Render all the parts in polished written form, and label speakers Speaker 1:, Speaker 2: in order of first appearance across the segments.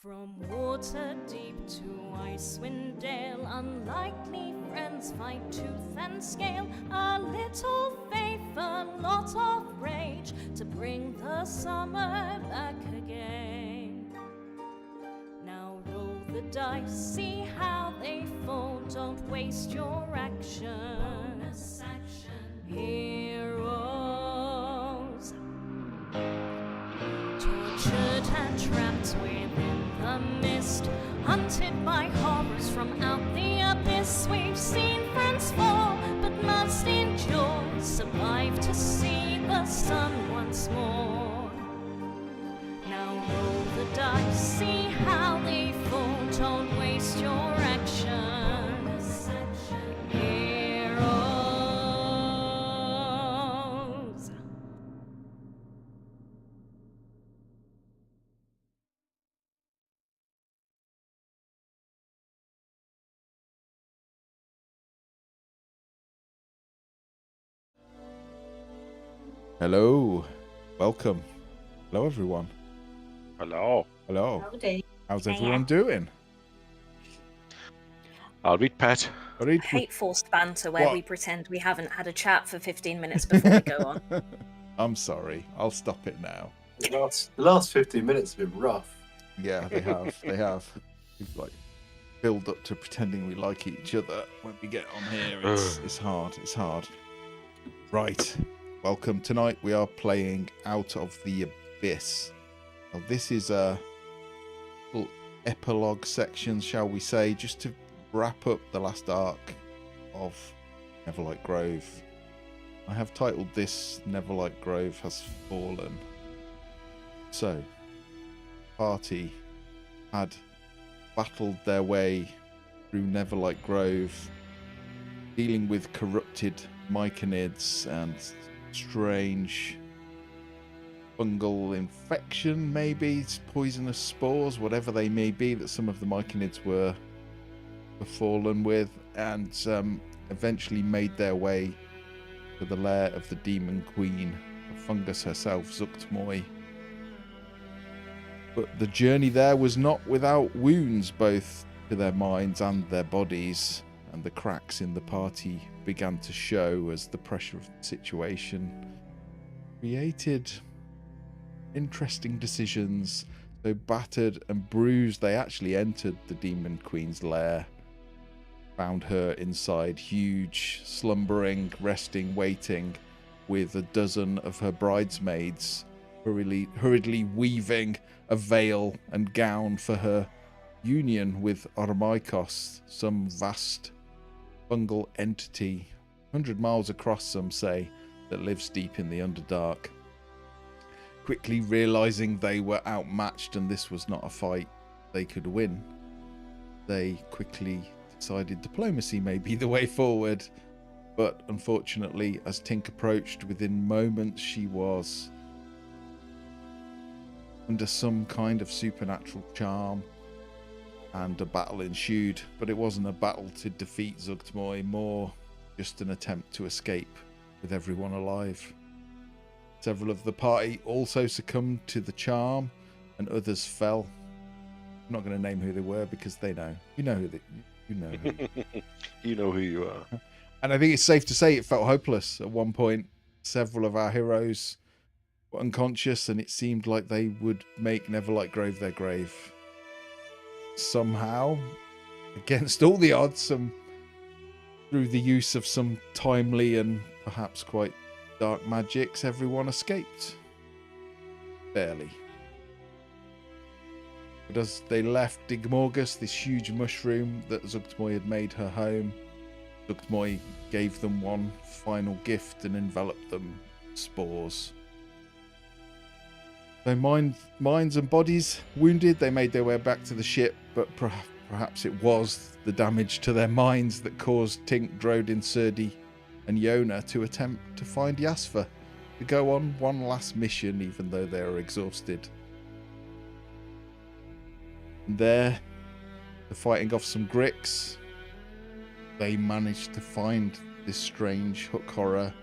Speaker 1: From water deep to Icewind Dale, unlikely friends fight tooth and scale. A little faith, a lot of rage, to bring the summer back again. Now roll the dice, see how they fall, don't waste your action. Bonus action. Heroes, tortured and trapped within the mist, hunted by horrors from out the abyss. We've seen friends fall, but must endure, survive to see the sun once more. Now roll the dice, see how they fall, don't waste your action. Heroes.
Speaker 2: Hello, welcome. Hello, everyone.
Speaker 3: Hello.
Speaker 2: Hello.
Speaker 4: Howdy.
Speaker 2: How's everyone doing?
Speaker 3: I'll read Pat.
Speaker 2: All right.
Speaker 4: Hate forced banter where
Speaker 2: What?
Speaker 4: we pretend we haven't had a chat for 15 minutes before we go on.
Speaker 2: I'm sorry. I'll stop it now.
Speaker 5: The last 15 minutes have been rough.
Speaker 2: Yeah, they have. They have. We've like build up to pretending we like each other when we get on here. It's hard. It's hard. Right. Welcome. Tonight we are playing Out of the Abyss. Now, this is a little epilogue section, shall we say, just to wrap up the last arc of Neverlight Grove. I have titled this Neverlight Grove Has Fallen. So, party had battled their way through Neverlight Grove, dealing with corrupted myconids and strange fungal infection, maybe poisonous spores, whatever they may be that some of the myconids were befallen with, and eventually made their way to the lair of the demon queen, the fungus herself, Zuktmoy. But the journey there was not without wounds, both to their minds and their bodies, and the cracks in the party began to show as the pressure of the situation created interesting decisions. So battered and bruised, they actually entered the demon queen's lair, found her inside, huge, slumbering, resting, waiting, with a dozen of her bridesmaids hurriedly weaving a veil and gown for her union with Ormaikos, some vast fungal entity 100 miles across, some say, that lives deep in the Underdark. Quickly realizing they were outmatched and this was not a fight they could win, they quickly decided diplomacy may be the way forward. But unfortunately, as Tink approached, within moments she was under some kind of supernatural charm, and a battle ensued. But it wasn't a battle to defeat Zuktmoy, more just an attempt to escape with everyone alive. Several of the party also succumbed to the charm, and others fell. I'm not going to name who they were because they know. You know who you know who.
Speaker 3: You know who you are.
Speaker 2: And I think it's safe to say it felt hopeless. At one point, several of our heroes were unconscious, and it seemed like they would make Neverlight Grove their grave. Somehow, against all the odds, through the use of some timely and perhaps quite dark magics, everyone escaped. Barely. But as they left Digmorgus, this huge mushroom that Zuktmoy had made her home, Zuktmoy gave them one final gift and enveloped them in spores. Though minds and bodies wounded, they made their way back to the ship, but perhaps it was the damage to their minds that caused Tink, Drodin, Serdi and Yona to attempt to find Yasfa, to go on one last mission even though they are exhausted. And there, the fighting off some Gricks, they managed to find this strange hook horror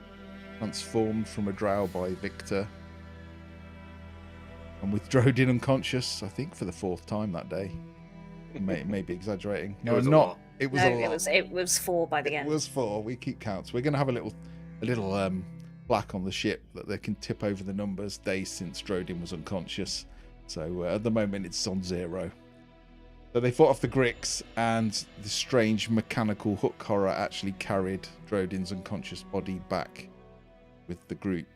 Speaker 2: transformed from a drow by Victor. And with Drodin unconscious, I think for the 4th time that day. Maybe exaggerating. No,
Speaker 5: was a
Speaker 2: not.
Speaker 5: lot.
Speaker 2: It was
Speaker 4: No,
Speaker 2: a lot.
Speaker 4: it was 4 by the
Speaker 2: It
Speaker 4: end.
Speaker 2: was 4. We keep counts. We're going to have a little plaque on the ship that they can tip over the numbers days since Drodin was unconscious. So at the moment it's on 0. So they fought off the Grix, and the strange mechanical hook horror actually carried Drodin's unconscious body back with the group.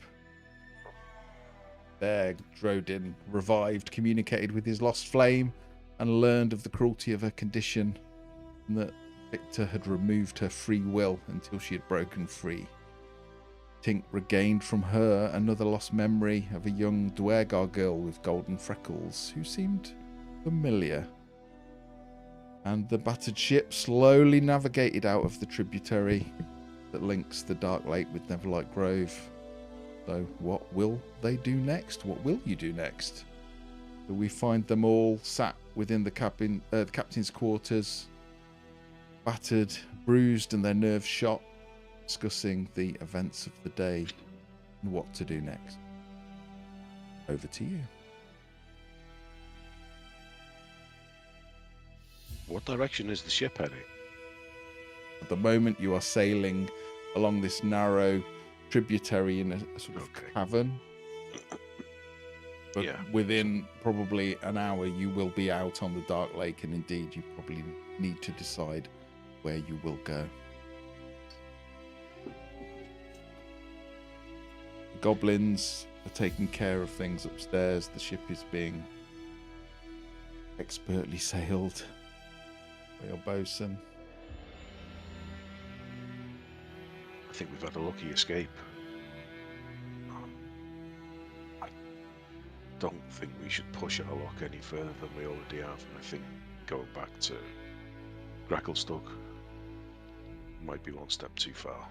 Speaker 2: There, Drodin revived, communicated with his lost flame, and learned of the cruelty of her condition, and that Victor had removed her free will until she had broken free. Tink regained from her another lost memory of a young Duergar girl with golden freckles who seemed familiar. And the battered ship slowly navigated out of the tributary that links the Dark Lake with Neverlight Grove. So what will they do next? What will you do next? So we find them all sat within the captain's quarters, battered, bruised, and their nerves shot, discussing the events of the day and what to do next. Over to you.
Speaker 3: What direction is the ship heading?
Speaker 2: At the moment, you are sailing along this narrow tributary in a sort of
Speaker 3: Okay.
Speaker 2: cavern. But
Speaker 3: Yeah.
Speaker 2: within probably an hour, you will be out on the Dark Lake, and indeed, you probably need to decide where you will go. The goblins are taking care of things upstairs. The ship is being expertly sailed by your bosun.
Speaker 3: I think we've had a lucky escape. I don't think we should push our luck any further than we already have, and I think going back to Gracklestug might be one step too far.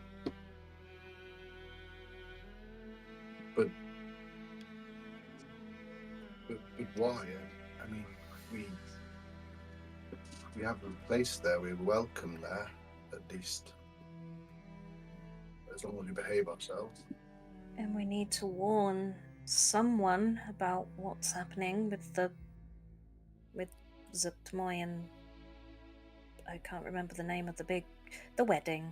Speaker 5: But why? I mean, we have a place there. We're welcome there, at least, as long as we behave ourselves.
Speaker 4: And we need to warn someone about what's happening with Zuptmoy and I can't remember the name of the wedding.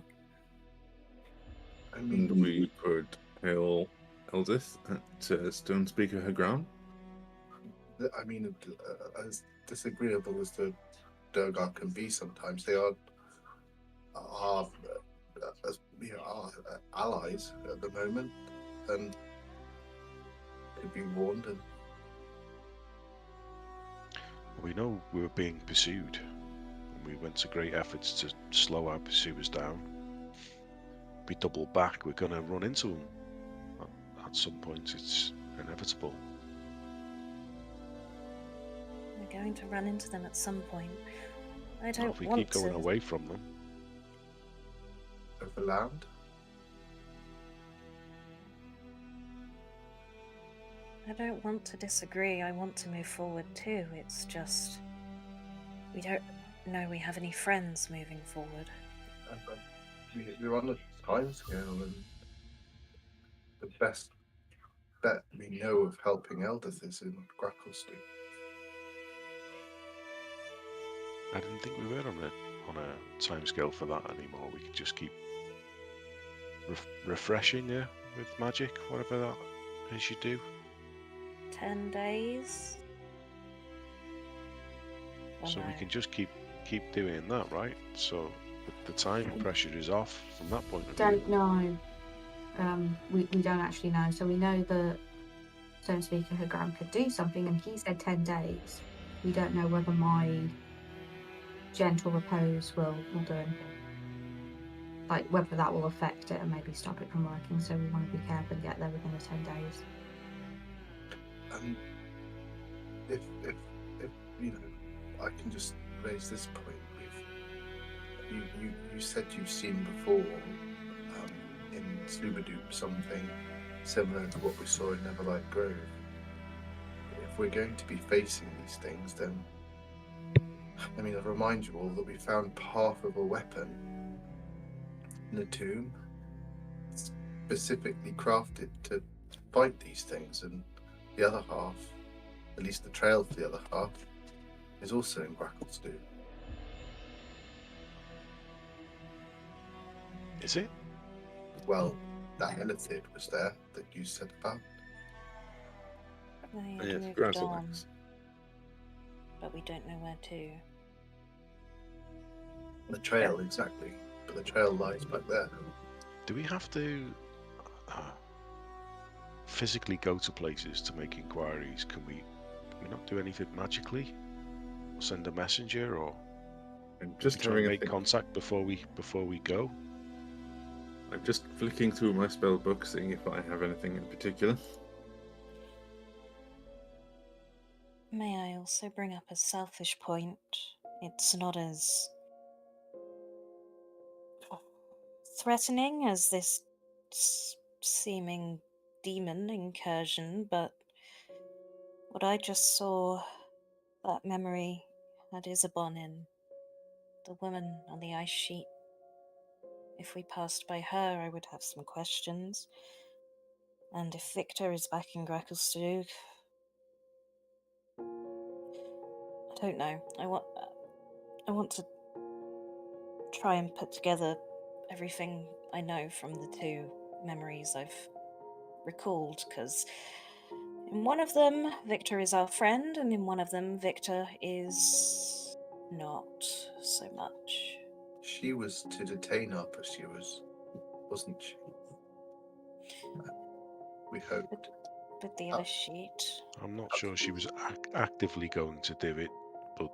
Speaker 5: I mean,
Speaker 6: We could hail Eldith to Stonespeaker her ground.
Speaker 5: I mean, as disagreeable as the Durgar can be sometimes, they are our allies at the moment, and could be warned. And
Speaker 3: We know we were being pursued, and we went to great efforts to slow our pursuers down. If we double back, we're going to run into them. At some point, it's inevitable.
Speaker 4: We're going to run into them at some point. I
Speaker 3: Not
Speaker 4: don't
Speaker 3: if we
Speaker 4: want
Speaker 3: keep going
Speaker 4: to.
Speaker 3: away from them.
Speaker 5: over land,
Speaker 4: I don't want to disagree. I want to move forward too. It's just we don't know we have any friends moving forward.
Speaker 5: we're on a time scale, and the best bet we know of helping Eldith is in Gracklestug.
Speaker 3: I didn't think we were on a timescale for that anymore. We could just keep refreshing her with magic, whatever that is you do.
Speaker 4: 10 days. Oh,
Speaker 3: So we
Speaker 4: no.
Speaker 3: can just keep doing that, right? So the time pressure is off from that point of view.
Speaker 7: Don't know. We don't actually know. So we know that Stonespeaker Hagram could do something, and he said 10 days. We don't know whether my gentle repose will do anything. Like whether that will affect it and maybe stop it from working. So we want to be careful and get there within the 10 days.
Speaker 5: And if you know, I can just raise this point with you said you've seen before in Slubadoop something similar to what we saw in Neverlight Grove. If we're going to be facing these things, then I mean, I'll remind you all that we found half of a weapon in a tomb specifically crafted to fight these things, and the other half at least the trail for the other half, is also in Gracklestew.
Speaker 3: Is it?
Speaker 5: Well, that elephant was there that you said about.
Speaker 4: They
Speaker 6: Yes,
Speaker 4: had moved on,
Speaker 6: Grasselax.
Speaker 4: but we don't know where to.
Speaker 5: The trail, exactly. But the trail lies back there.
Speaker 3: Do we have to physically go to places to make inquiries? Can we not do anything magically? Or send a messenger, or
Speaker 6: I'm just
Speaker 3: try
Speaker 6: having
Speaker 3: and
Speaker 6: a
Speaker 3: make
Speaker 6: think.
Speaker 3: contact before we go?
Speaker 6: I'm just flicking through my spell book, seeing if I have anything in particular.
Speaker 4: May I also bring up a selfish point? It's not as threatening as this seeming demon incursion, but what I just saw, that memory had Isabon in, the woman on the ice sheet. If we passed by her, I would have some questions. And if Victor is back in Gracklestew, I don't know. I want to try and put together everything I know from the two memories I've recalled, because in one of them, Victor is our friend, and in one of them, Victor is not so much.
Speaker 5: She was to detain our pursuers, wasn't she? We hoped.
Speaker 4: But the other sheet.
Speaker 3: I'm not sure she was actively going to do it, but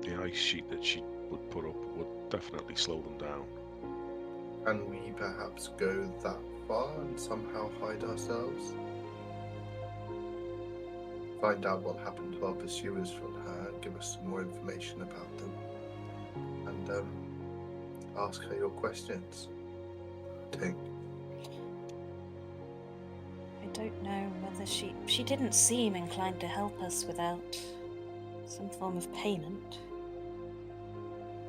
Speaker 3: the ice sheet that she would put up would definitely slow them down.
Speaker 5: Can we perhaps go that far and somehow hide ourselves? Find out what happened to our pursuers from her, give us some more information about them, and ask her your questions. Tink.
Speaker 4: I don't know whether she didn't seem inclined to help us without some form of payment.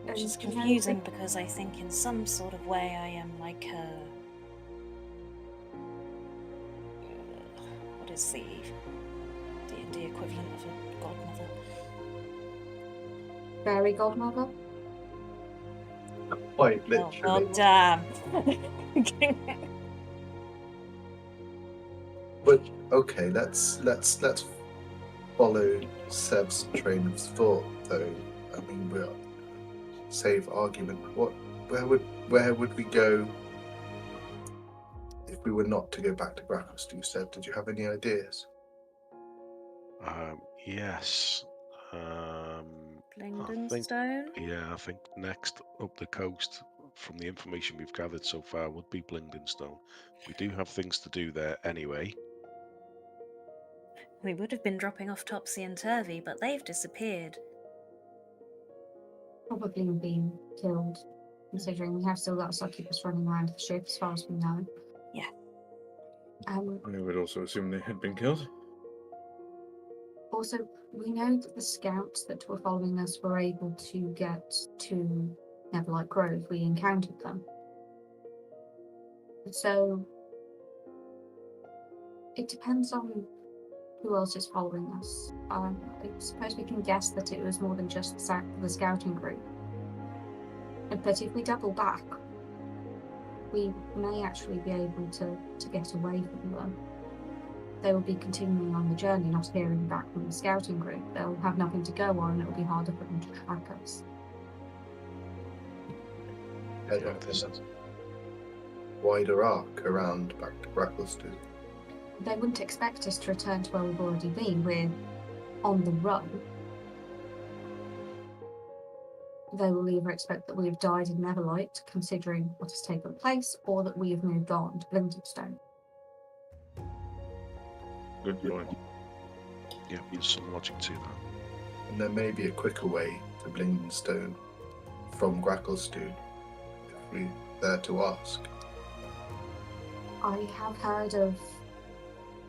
Speaker 4: Which is confusing because I think in some sort of way I am like her. What is the equivalent of a godmother?
Speaker 7: Fairy godmother?
Speaker 5: Quite
Speaker 4: Oh,
Speaker 5: literally.
Speaker 4: well, damn.
Speaker 5: But okay, let's follow Seb's train of thought, though. I mean, we'll save argument. Where would we go if we were not to go back to Gracklestew? Seb, did you have any ideas?
Speaker 3: Yes.
Speaker 4: Blingden
Speaker 3: I think,
Speaker 4: Stone?
Speaker 3: yeah, I think next up the coast, from the information we've gathered so far, would be Blingdenstone. We do have things to do there anyway.
Speaker 4: We would have been dropping off Topsy and Turvy, but they've disappeared.
Speaker 7: Probably been killed, considering we have still got Succubus running around the ship as far as we know.
Speaker 4: Yeah.
Speaker 6: I would also assume they had been killed.
Speaker 7: Also, we know that the scouts that were following us were able to get to Neverlight Grove. We encountered them. So, it depends on who else is following us. I suppose we can guess that it was more than just the scouting group. But if we double back, we may actually be able to get away from them. They will be continuing on the journey, not hearing back from the scouting group. They'll have nothing to go on, and it will be harder for them to track us.
Speaker 5: Head
Speaker 3: Yeah,
Speaker 5: up
Speaker 3: this-
Speaker 5: in a wider arc around back to Gracklestew.
Speaker 7: They wouldn't expect us to return to where we've already been. We're on the run. They will either expect that we have died in Neverlight, considering what has taken place, or that we have moved on to Blingdenstone.
Speaker 6: Good point.
Speaker 3: Yeah, there's some logic to that.
Speaker 5: And there may be a quicker way to Blingdenstone from Gracklestew if we dare to ask.
Speaker 7: I have heard of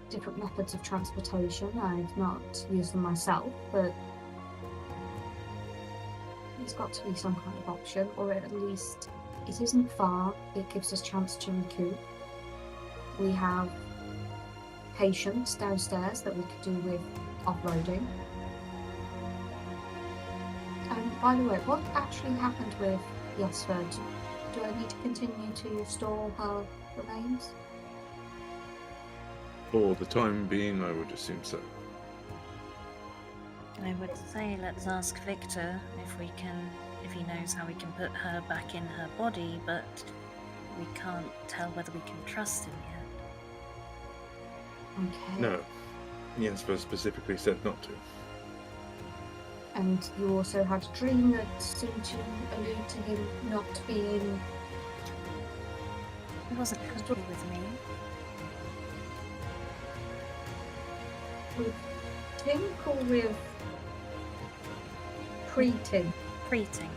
Speaker 7: different methods of transportation. I've not used them myself, but there's got to be some kind of option, or at least it isn't far. It gives us a chance to recoup. We have patients downstairs that we could do with offloading. By the way, what actually happened with Yesford? Do I need to continue to store her remains?
Speaker 6: For the time being, I would assume so.
Speaker 1: I would say let's ask Victor if he knows how we can put her back in her body, but we can't tell whether we can trust him yet.
Speaker 7: Okay.
Speaker 6: No. Jesper specifically said not to.
Speaker 7: And you also had a dream that seemed to allude to him not being...
Speaker 1: He wasn't happy with me.
Speaker 7: with Tink or with pre-Tink?
Speaker 1: Pre-Tink.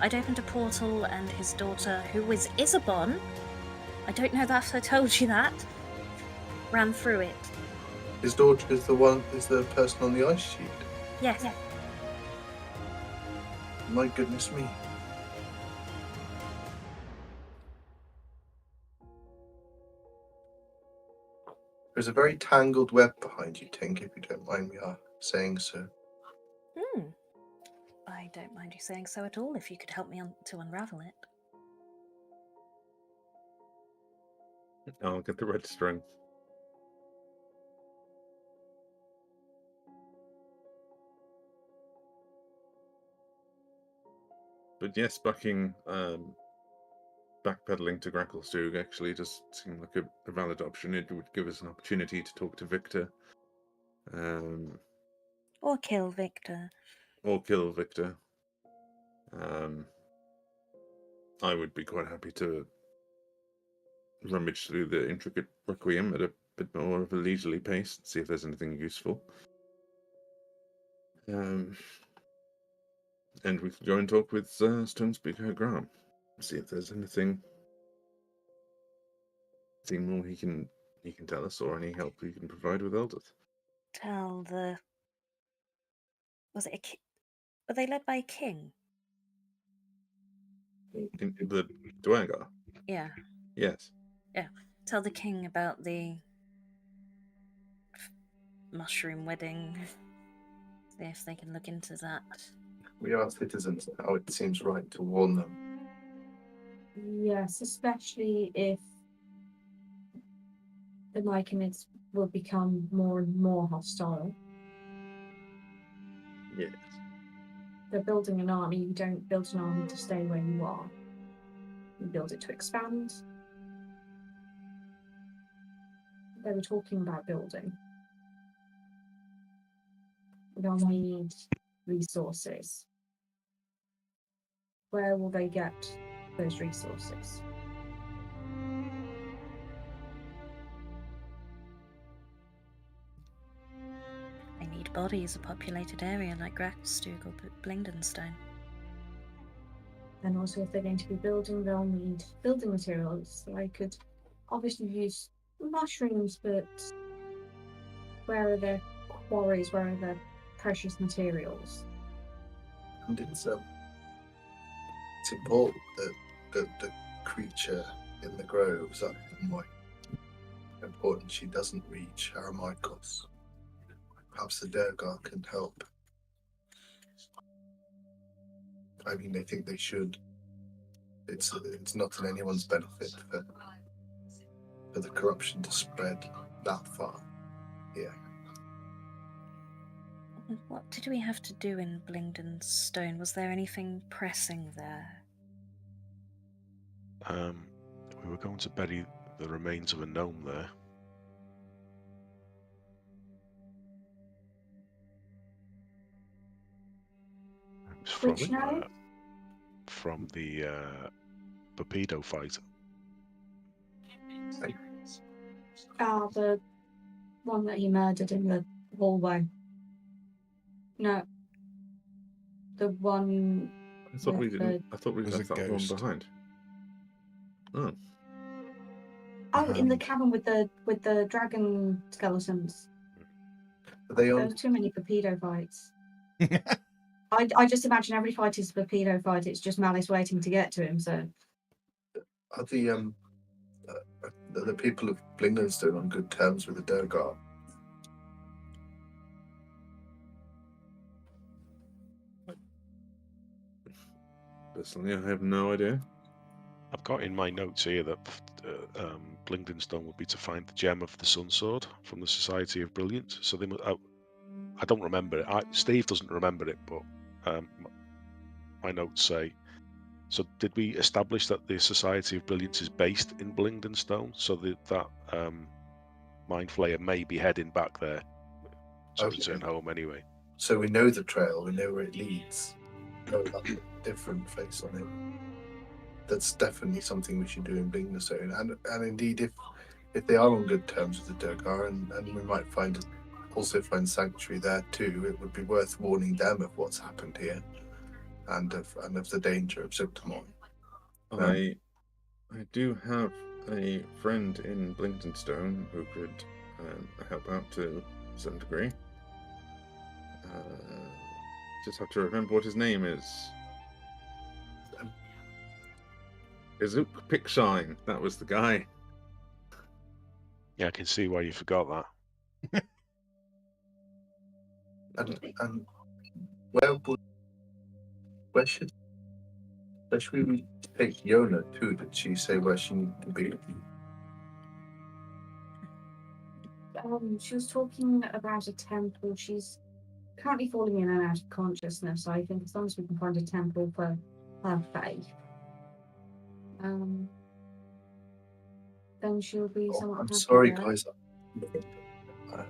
Speaker 1: I'd opened a portal and his daughter, who was Isabon, I don't know that if I told you that, ran through it.
Speaker 5: His daughter is the person on the ice sheet.
Speaker 1: Yes.
Speaker 5: My goodness me. There's a very tangled web behind you, Tink, if you don't mind me saying so.
Speaker 1: I don't mind you saying so at all, if you could help me to unravel it.
Speaker 6: I'll get the red string. But yes, backpedaling to Gracklestug actually does seem like a valid option. It would give us an opportunity to talk to Victor.
Speaker 1: Or kill Victor.
Speaker 6: Or kill Victor. I would be quite happy to rummage through the intricate Requiem at a bit more of a leisurely pace and see if there's anything useful. And we could go and talk with Stonespeaker Graham. See if there's anything more he can tell us, or any help he can provide with Eldith.
Speaker 1: Was it were they led by a king?
Speaker 6: The Dwagar?
Speaker 1: Yeah.
Speaker 6: Yes.
Speaker 1: Yeah. Tell the king about the mushroom wedding. See if they can look into that.
Speaker 5: We are citizens now. It seems right to warn them.
Speaker 7: Yes, especially if the Myconids will become more and more hostile.
Speaker 6: Yes.
Speaker 7: They're building an army. You don't build an army to stay where you are. You build it to expand. They were talking about building. They'll need resources. Where will they get those resources?
Speaker 1: They need bodies, a populated area like Gracklestug or Blingdenstone.
Speaker 7: And also, if they're going to be building, they'll need building materials. So I could obviously use mushrooms, but where are their quarries? Where are their precious materials?
Speaker 5: And it's important that the creature in the groves are important she doesn't reach Aramikos. Perhaps the Durgar can help. I mean, they think they should. It's not in anyone's benefit for the corruption to spread that far. Yeah.
Speaker 1: What did we have to do in Blingdenstone? Was there anything pressing there?
Speaker 3: We were going to bury the remains of a gnome there.
Speaker 7: Which gnome?
Speaker 3: From the Papido fight.
Speaker 7: The one that he murdered in the hallway. No. The one.
Speaker 6: I thought we didn't. I thought we
Speaker 2: was
Speaker 6: left
Speaker 2: a
Speaker 6: that one
Speaker 2: ghost.
Speaker 6: behind. Oh.
Speaker 7: Oh, in the cabin with the dragon skeletons.
Speaker 5: Are they
Speaker 7: There
Speaker 5: on?
Speaker 7: were too many Papido fights. I just imagine every fight is a Papido fight. It's just Malice waiting to get to him. So.
Speaker 5: Are the the people of Blingdenstone on good terms with the Durgar?
Speaker 6: Personally, I have no idea.
Speaker 3: I've got in my notes here that Blingdenstone would be to find the gem of the Sun Sword from the Society of Brilliance. So they, I don't remember it. Steve doesn't remember it, but my notes say. So did we establish that the Society of Brilliance is based in Blingdenstone? So that Mind Flayer may be heading back there to return home anyway.
Speaker 5: So we know the trail, we know where it leads. Oh, that's a different face on it. That's definitely something we should do in Blingdenstone. And indeed, if they are on good terms with the Durgar, and we might also find sanctuary there too, it would be worth warning them of what's happened here, and of the danger of Ziptamon.
Speaker 6: I do have a friend in Blingdenstone who could help out to some degree. Just have to remember what his name is. Izuk Pickshine. That was the guy.
Speaker 3: Yeah, I can see why you forgot that.
Speaker 5: And where should we take Yona too? Did she say where she needed to be?
Speaker 7: She was talking about a temple. She's currently falling in and out of consciousness. I think as long as we can find a temple for her faith, then she'll be somewhat
Speaker 5: I'm
Speaker 7: happy
Speaker 5: sorry,
Speaker 7: there.
Speaker 5: guys.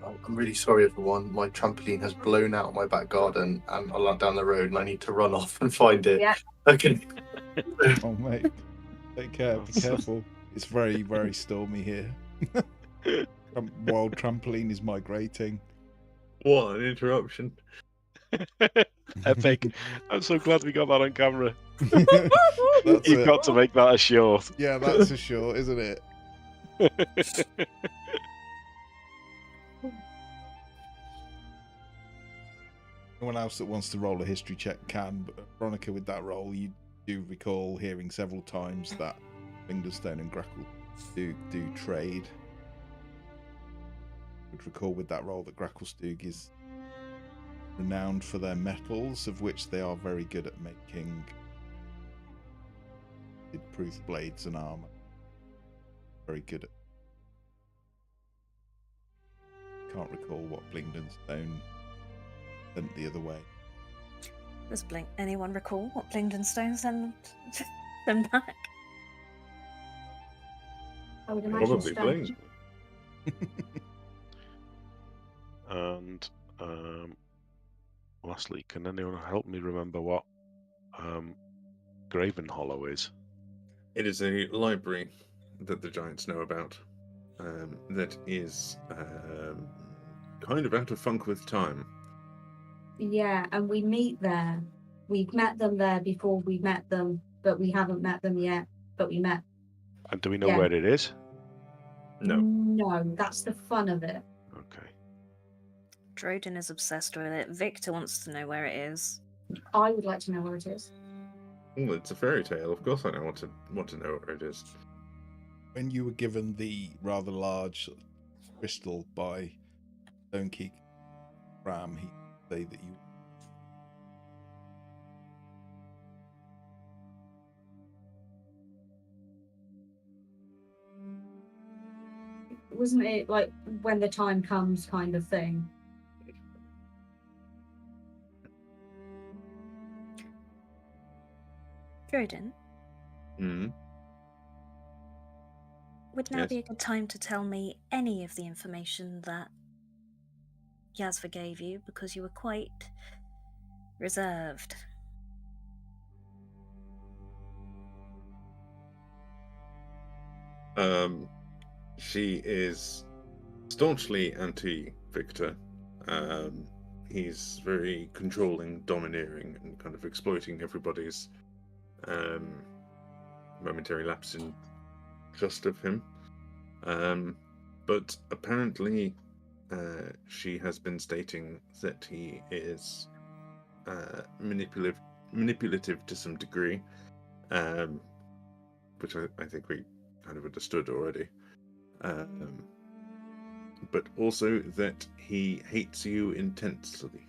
Speaker 5: I'm really sorry, everyone. My trampoline has blown out my back garden, and I'm down the road, and I need to run off and find it.
Speaker 7: Yeah.
Speaker 5: Okay.
Speaker 2: Oh, mate. Take care. Be careful. It's very, very stormy here. Wild trampoline is migrating.
Speaker 6: What an interruption.
Speaker 3: Epic. I'm so glad we got that on camera.
Speaker 2: That's
Speaker 3: You've
Speaker 2: it.
Speaker 3: got to make that a short.
Speaker 2: Yeah, that's a short, isn't it? Anyone else that wants to roll a history check can, but Veronica, with that roll, you do recall hearing several times that Blingdenstone and Grackle do trade. You would recall with that roll that Gracklestug is renowned for their metals, of which they are very good at making proof blades and armor. Very good at. Can't recall what Blingdenstone sent the other way.
Speaker 4: Does anyone recall what Blingdenstone sent them back?
Speaker 7: I would imagine
Speaker 6: Probably
Speaker 7: stone.
Speaker 6: Bling.
Speaker 3: And lastly, can anyone help me remember what Graven Hollow is?
Speaker 6: It is a library that the giants know about. That is kind of out of funk with time.
Speaker 7: Yeah, and we meet there. We've met them there before we met them, but we haven't met them yet. But we met.
Speaker 3: And do we know
Speaker 7: Yeah.
Speaker 3: where it is?
Speaker 6: No.
Speaker 7: No, that's the fun of it.
Speaker 3: Okay.
Speaker 4: Drodin is obsessed with it. Victor wants to know where it is.
Speaker 7: I would like to know where it is.
Speaker 6: Well, it's a fairy tale. Of course, I want to know where it is.
Speaker 2: When you were given the rather large crystal by Stonekeek Ram, he said that you.
Speaker 7: Wasn't it like when the time comes kind of thing?
Speaker 4: Drodin,
Speaker 6: Hmm.
Speaker 4: would now
Speaker 6: Yes.
Speaker 4: be a good time to tell me any of the information that Yasva gave you, because you were quite reserved.
Speaker 6: She is staunchly anti-Victor. He's very controlling, domineering, and kind of exploiting everybody's momentary lapse in trust of him. But apparently, she has been stating that he is manipulative to some degree, which I think we kind of understood already. but also that he hates you intensely.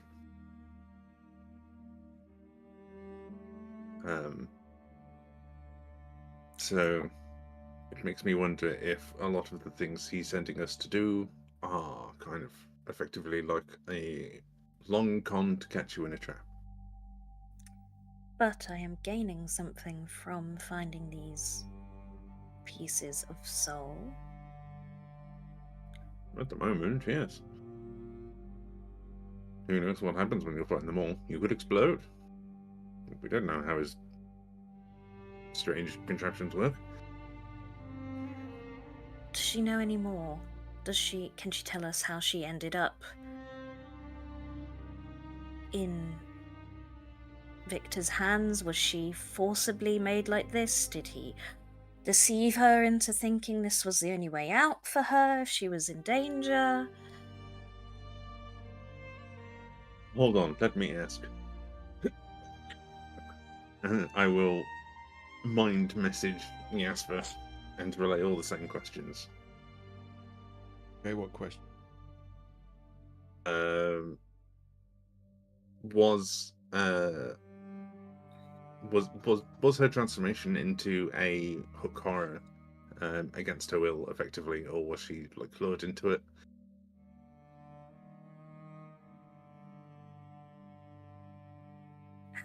Speaker 6: So it makes me wonder if a lot of the things he's sending us to do are kind of effectively like a long con to catch you in a trap.
Speaker 4: But I am gaining something from finding these pieces of soul.
Speaker 6: At the moment, yes. Who knows what happens when you're fighting them all? You could explode. We don't know how his strange contraptions work.
Speaker 4: Does she know any more? Can she tell us how she ended up in Victor's hands? Was she forcibly made like this? Did he deceive her into thinking this was the only way out for her if she was in danger?
Speaker 6: Hold on, let me ask. I will mind message Jasper and relay all the same questions.
Speaker 2: Okay, what question?
Speaker 6: Was her transformation into a hook horror against her will, effectively, or was she like lured into it?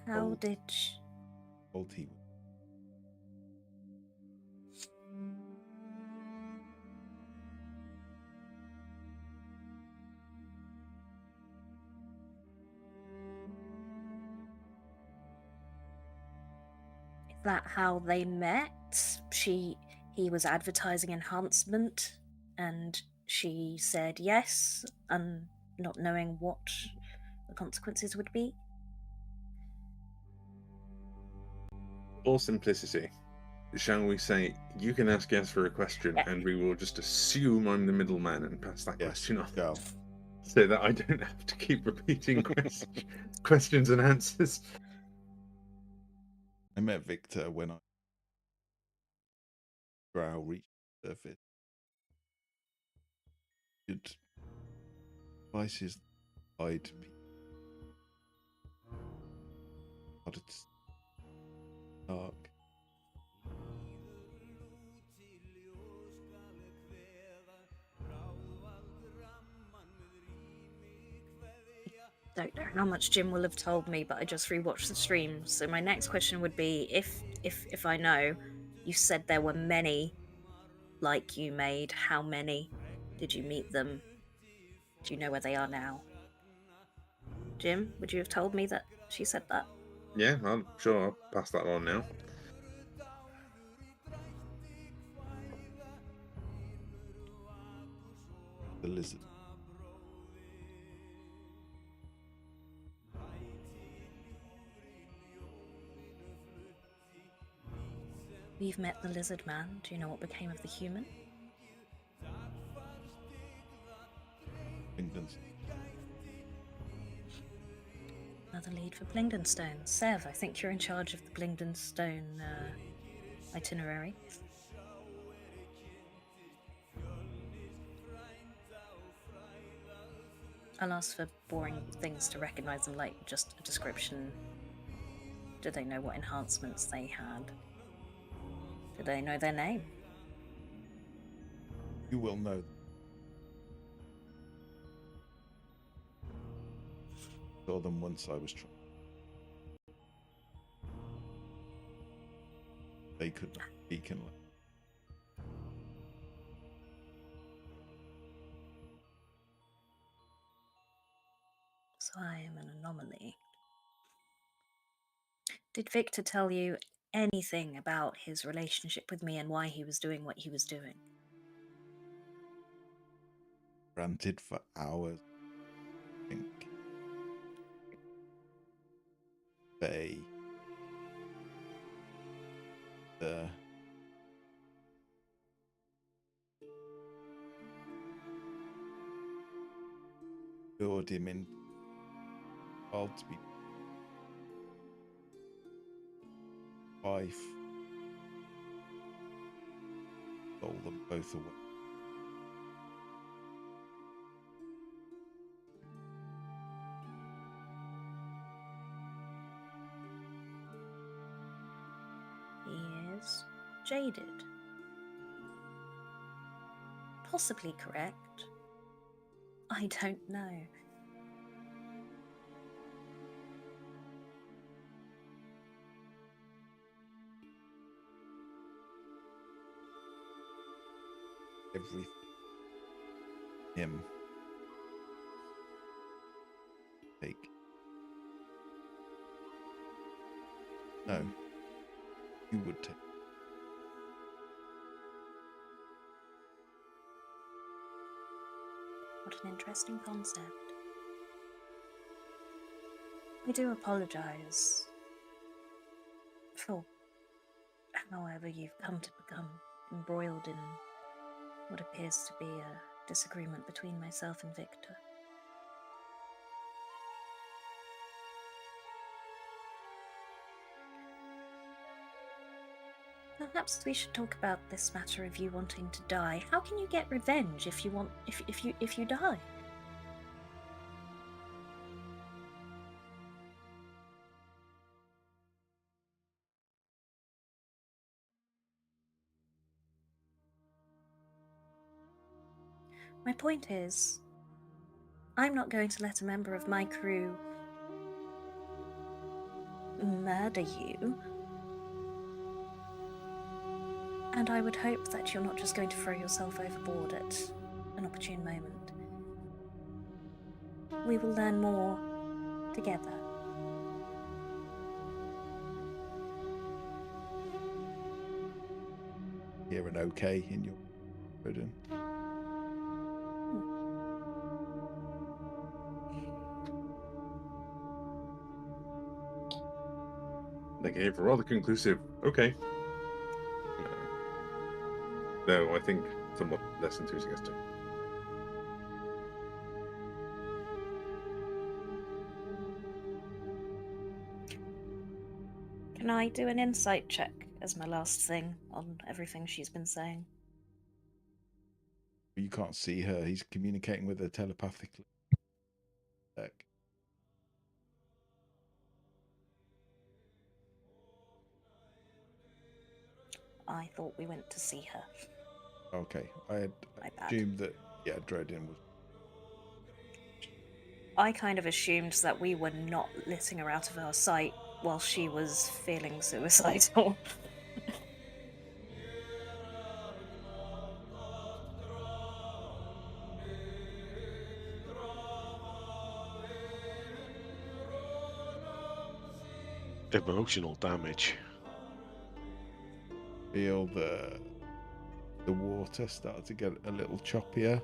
Speaker 4: How did she...
Speaker 2: Old he.
Speaker 4: Is that how they met? He was advertising enhancement and she said yes, and not knowing what the consequences would be.
Speaker 6: For simplicity, shall we say you can ask Jasper a question
Speaker 4: Yeah.
Speaker 6: and we will just assume I'm the middleman and pass that
Speaker 2: Yes,
Speaker 6: question on,
Speaker 2: go.
Speaker 6: so that I don't have to keep repeating questions and answers.
Speaker 2: I met Victor when I brow reached the surface. Good devices hide people. But it's dark.
Speaker 4: Don't know how much Jim will have told me, but I just rewatched the stream. So my next question would be, if I know, you said there were many like you made. How many? Did you meet them? Do you know where they are now? Jim, would you have told me that she said that?
Speaker 6: Yeah, I'm sure I'll pass that on now.
Speaker 2: The lizard.
Speaker 4: We've met the lizard man. Do you know what became of the human?
Speaker 2: England's
Speaker 4: Another lead for Blingden Stone. Sev, I think you're in charge of the Blingden Stone itinerary. I'll ask for boring things to recognize them, like just a description. Do they know what enhancements they had? Do they know their name?
Speaker 2: You will know. Saw them once I was trying. They could not speak and
Speaker 4: So I am an anomaly. Did Victor tell you anything about his relationship with me and why he was doing what he was doing?
Speaker 2: ranted for hours. I think they lured him in world to be wife, stole them both away.
Speaker 1: jaded. Possibly correct. I don't know.
Speaker 2: Everything. Him. Take. No. You would take.
Speaker 1: What an interesting concept. I do apologize for however you've come to become embroiled in what appears to be a disagreement between myself and Victor. Perhaps we should talk about this matter of you wanting to die. How can you get revenge if you die? My point is, I'm not going to let a member of my crew murder you. And I would hope that you're not just going to throw yourself overboard at an opportune moment. We will learn more together.
Speaker 2: Hear an okay in your burden.
Speaker 6: They gave a rather conclusive, okay. Though I think somewhat less enthusiastic.
Speaker 1: Can I do an insight check as my last thing on everything she's been saying?
Speaker 2: You can't see her. He's communicating with her telepathically. Heck.
Speaker 1: I thought we went to see her.
Speaker 2: Okay. I had
Speaker 1: My bad.
Speaker 2: assumed that, Dredin was.
Speaker 1: I kind of assumed that we were not letting her out of our sight while she was feeling suicidal.
Speaker 3: Emotional damage.
Speaker 2: Feel the water start to get a little choppier.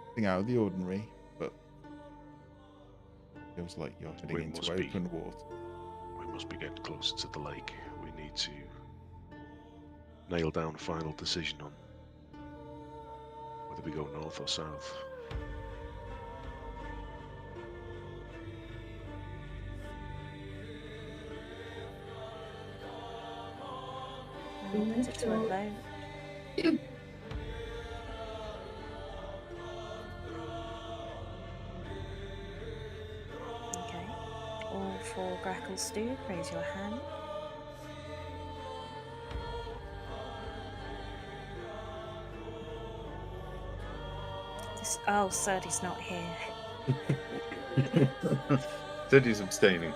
Speaker 2: Nothing out of the ordinary, but feels like you're heading
Speaker 3: We
Speaker 2: into
Speaker 3: must be-
Speaker 2: open water.
Speaker 3: We must be getting closer to the lake. We need to nail down a final decision on whether we go north or south.
Speaker 1: We'll put it to a vote. Okay. All for Grackle Stew, raise your hand. Oh, Serdy's not here.
Speaker 6: Said he's abstaining.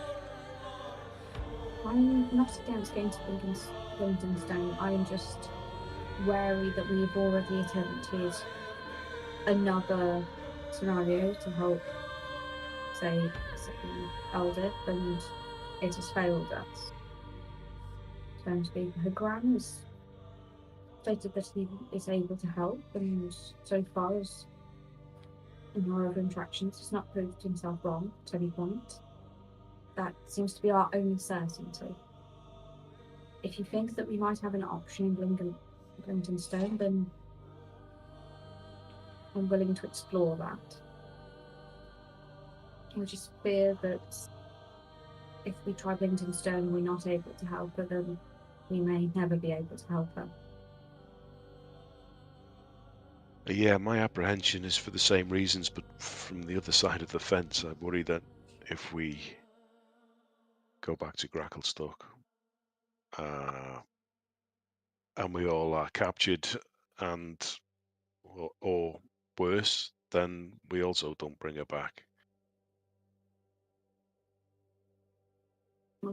Speaker 7: I'm not against going to Stone. I am just wary that we've already attempted another scenario to help, say, Elder, and it has failed us. So to speak, her Gran has stated that he is able to help, and so far as in our other interactions, has not proved himself wrong at any point. That seems to be our only certainty. If you think that we might have an option in Blington Stone, then I'm willing to explore that. I just fear that if we try Blington Stone and we're not able to help her, then we may never be able to help her.
Speaker 3: Yeah, my apprehension is for the same reasons, but from the other side of the fence. I worry that if we go back to Gracklestock, and we all are captured and or worse, then we also don't bring her back.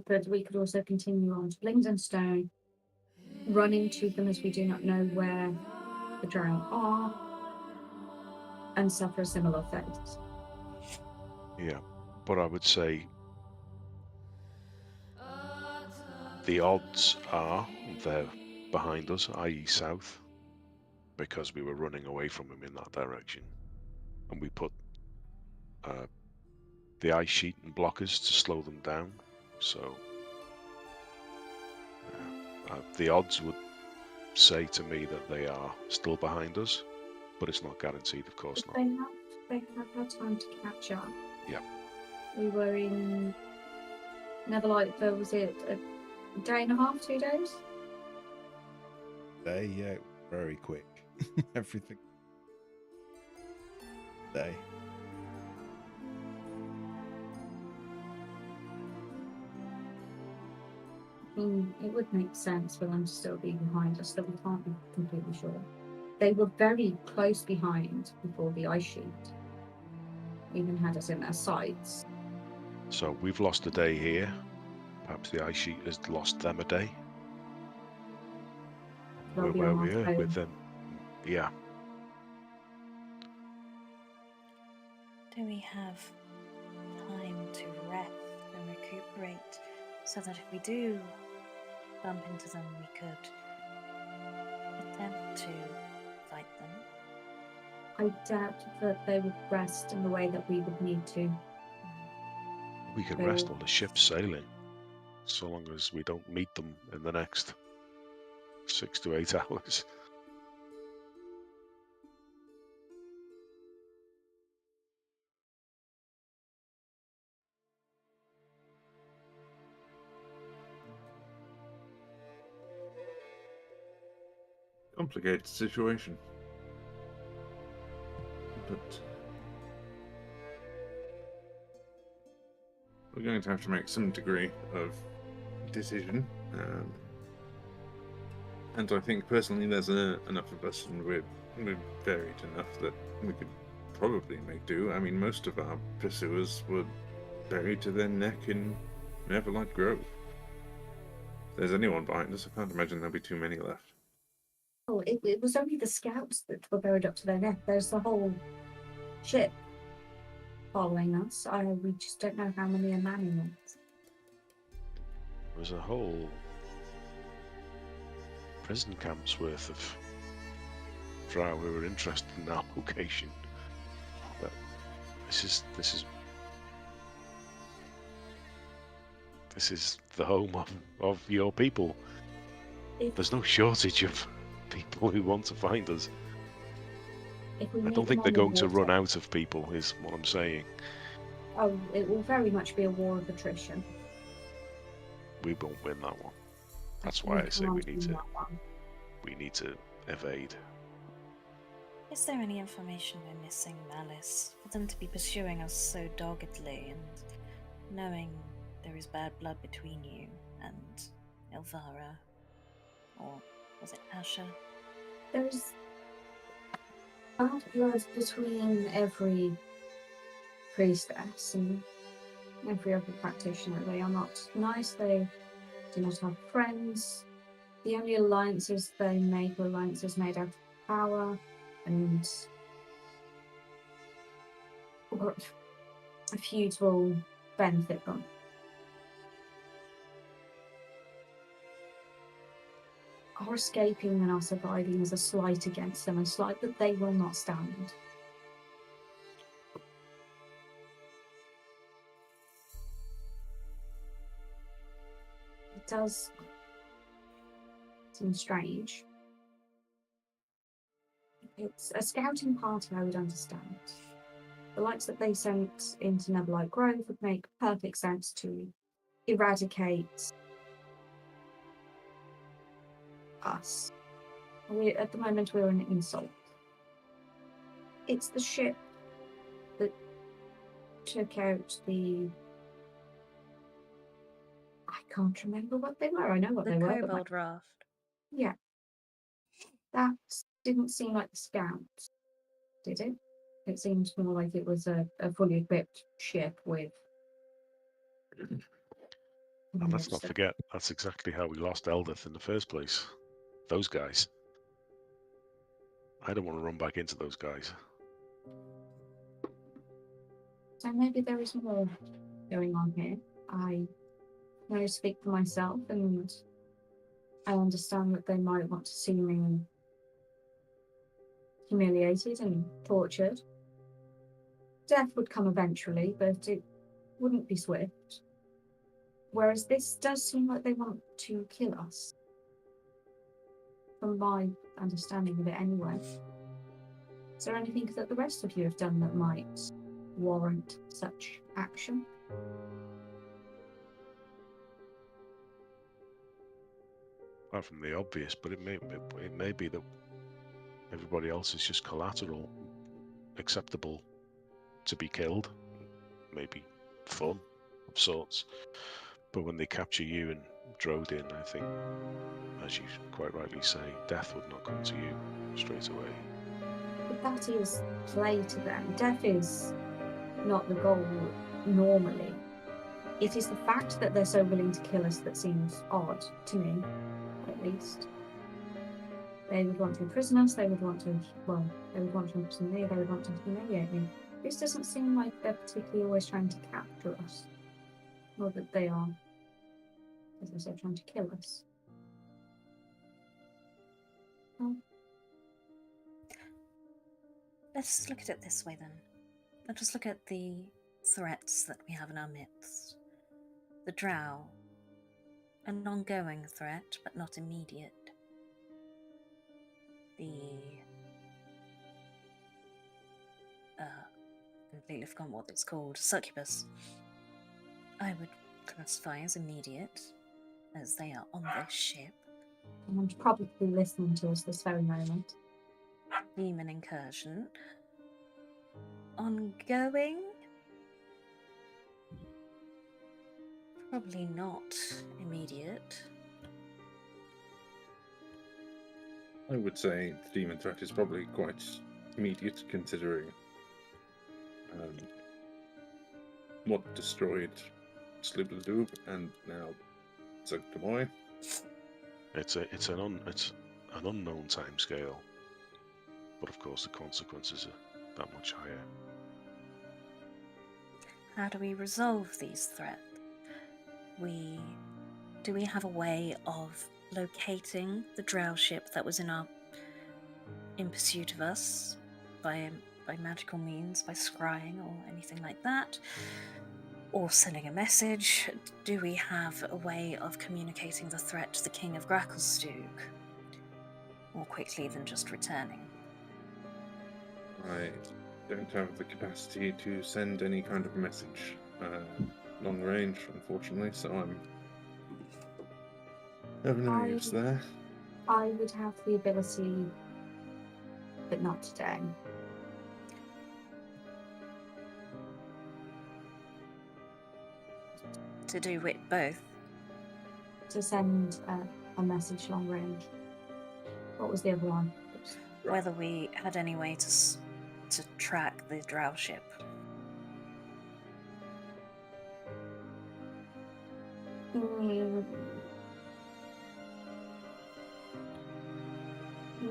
Speaker 7: But we could also continue on to Blingdenstone, run into them as we do not know where the drow are, and suffer a similar fate.
Speaker 3: Yeah, but I would say the odds are they're behind us, i.e. south, because we were running away from them in that direction, and we put the ice sheet and blockers to slow them down. So the odds would say to me that they are still behind us, but it's not guaranteed, of course not.
Speaker 7: They have had time to catch up.
Speaker 3: Yeah.
Speaker 7: We were in Neverlight for, was it a day and a half, 2 days?
Speaker 2: Day, yeah, very quick. Everything. Day.
Speaker 7: I mean, it would make sense for them to still be behind us, but we can't be completely sure. They were very close behind before the ice sheet even had us in their sights.
Speaker 3: So we've lost a day here. Perhaps the ice sheet has lost them a day.
Speaker 7: They'll
Speaker 3: We're
Speaker 7: be
Speaker 3: where
Speaker 7: on
Speaker 3: we
Speaker 7: our
Speaker 3: are
Speaker 7: phone.
Speaker 3: with them. Yeah.
Speaker 4: Do we have time to rest and recuperate so that if we do bump into them, we could attempt to fight them?
Speaker 7: I doubt that they would rest in the way that we would need to.
Speaker 3: We can
Speaker 7: They
Speaker 3: rest
Speaker 7: will-
Speaker 3: on the ship sailing, so long as we don't meet them in the next 6 to 8 hours.
Speaker 6: Complicated situation. But we're going to have to make some degree of decision. And I think personally there's enough of us, and we're varied enough that we could probably make do. I mean, most of our pursuers were buried to their neck in Neverlight Grove. If there's anyone behind us, I can't imagine there'll be too many left.
Speaker 7: Oh, it was only the scouts that were buried up to their neck. There's the whole ship following us. We just don't know how many are manning it.
Speaker 3: There's a whole prison camp's worth of drow who are interested in our location. But this is the home of your people. There's no shortage of people who want to find us.
Speaker 7: If we
Speaker 3: I
Speaker 7: meet
Speaker 3: don't think
Speaker 7: them
Speaker 3: they're
Speaker 7: on
Speaker 3: going
Speaker 7: the
Speaker 3: to run
Speaker 7: water-
Speaker 3: out of people, is what I'm saying.
Speaker 7: Oh, it will very much be a war of attrition.
Speaker 3: We won't win that one. That's why I say
Speaker 7: can't
Speaker 3: we need
Speaker 7: win
Speaker 3: to
Speaker 7: that one.
Speaker 3: evade.
Speaker 4: Is there any information we're missing, Malice, for them to be pursuing us so doggedly and knowing there is bad blood between you and Elvira? Or was it Asher?
Speaker 7: There's bad blood between every priestess and every other practitioner. They are not nice. They do not have friends. The only alliances they make are alliances made out of power and what feuds will benefit them. Our escaping and our surviving is a slight against them, a slight that they will not stand. It does seem strange. It's a scouting party, I would understand. The lights that they sent into Neverlight Grove would make perfect sense to eradicate us. At the moment, we're an insult. It's the ship that took out the... I can't remember what they were. I know what
Speaker 1: The
Speaker 7: they were. But
Speaker 1: kobold raft.
Speaker 7: yeah, That didn't seem like the Scouts, did it? It seems more like it was a fully equipped ship with.
Speaker 3: And let's not forget, that's exactly how we lost Eldith in the first place. Those guys. I don't want to run back into those guys.
Speaker 7: So maybe there is more going on here. I know speak for myself, and I understand that they might want to see me humiliated and tortured. Death would come eventually, but it wouldn't be swift. Whereas this does seem like they want to kill us. From my understanding of it anyway. Is there anything that the rest of you have done that might warrant such action?
Speaker 3: Apart from the obvious, but it may be that everybody else is just collateral, acceptable to be killed, maybe fun of sorts. But when they capture you and Drodin, I think, as you quite rightly say, death would not come to you straight away.
Speaker 7: But that is play to them. Death is not the goal normally. It is the fact that they're so willing to kill us that seems odd to me, at least. They would want to imprison us, they would want to imprison me, they would want to humiliate me. This doesn't seem like they're particularly always trying to capture us. Or that they are, as I said, trying to kill us. Oh.
Speaker 1: Let's look at it this way then. Let us look at the threats that we have in our midst. The Drow, an ongoing threat, but not immediate. Completely forgotten what it's called, succubus. I would classify as immediate, as they are on this ship.
Speaker 7: And probably listening to us this very moment.
Speaker 1: Demon incursion. Ongoing? Probably not immediate.
Speaker 6: I would say the demon threat is probably quite immediate, considering what destroyed Slibladoob and now Zugdamoy.
Speaker 3: It's an unknown time scale, but of course the consequences are that much higher.
Speaker 1: How do we resolve these threats? Do we have a way of locating the drow ship that was in pursuit of us by magical means, by scrying or anything like that? Or sending a message? Do we have a way of communicating the threat to the King of Gracklestug more quickly than just returning?
Speaker 6: I don't have the capacity to send any kind of message long range, unfortunately, so I'm have no use there.
Speaker 7: I would have the ability, but not today.
Speaker 1: To do with both?
Speaker 7: To send a message long range. What was the other one?
Speaker 1: Whether we had any way to track the drow ship.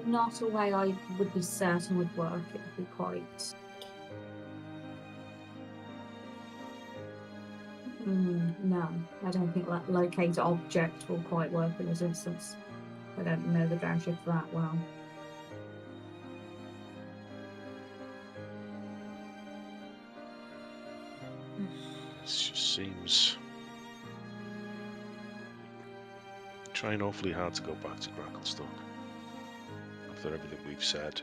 Speaker 7: Not a way I would be certain would work. It would be quite. No, I don't think that locate object will quite work in this instance. I don't know the drow ship that well.
Speaker 3: It just seems trying awfully hard to go back to Gracklestug after everything we've said.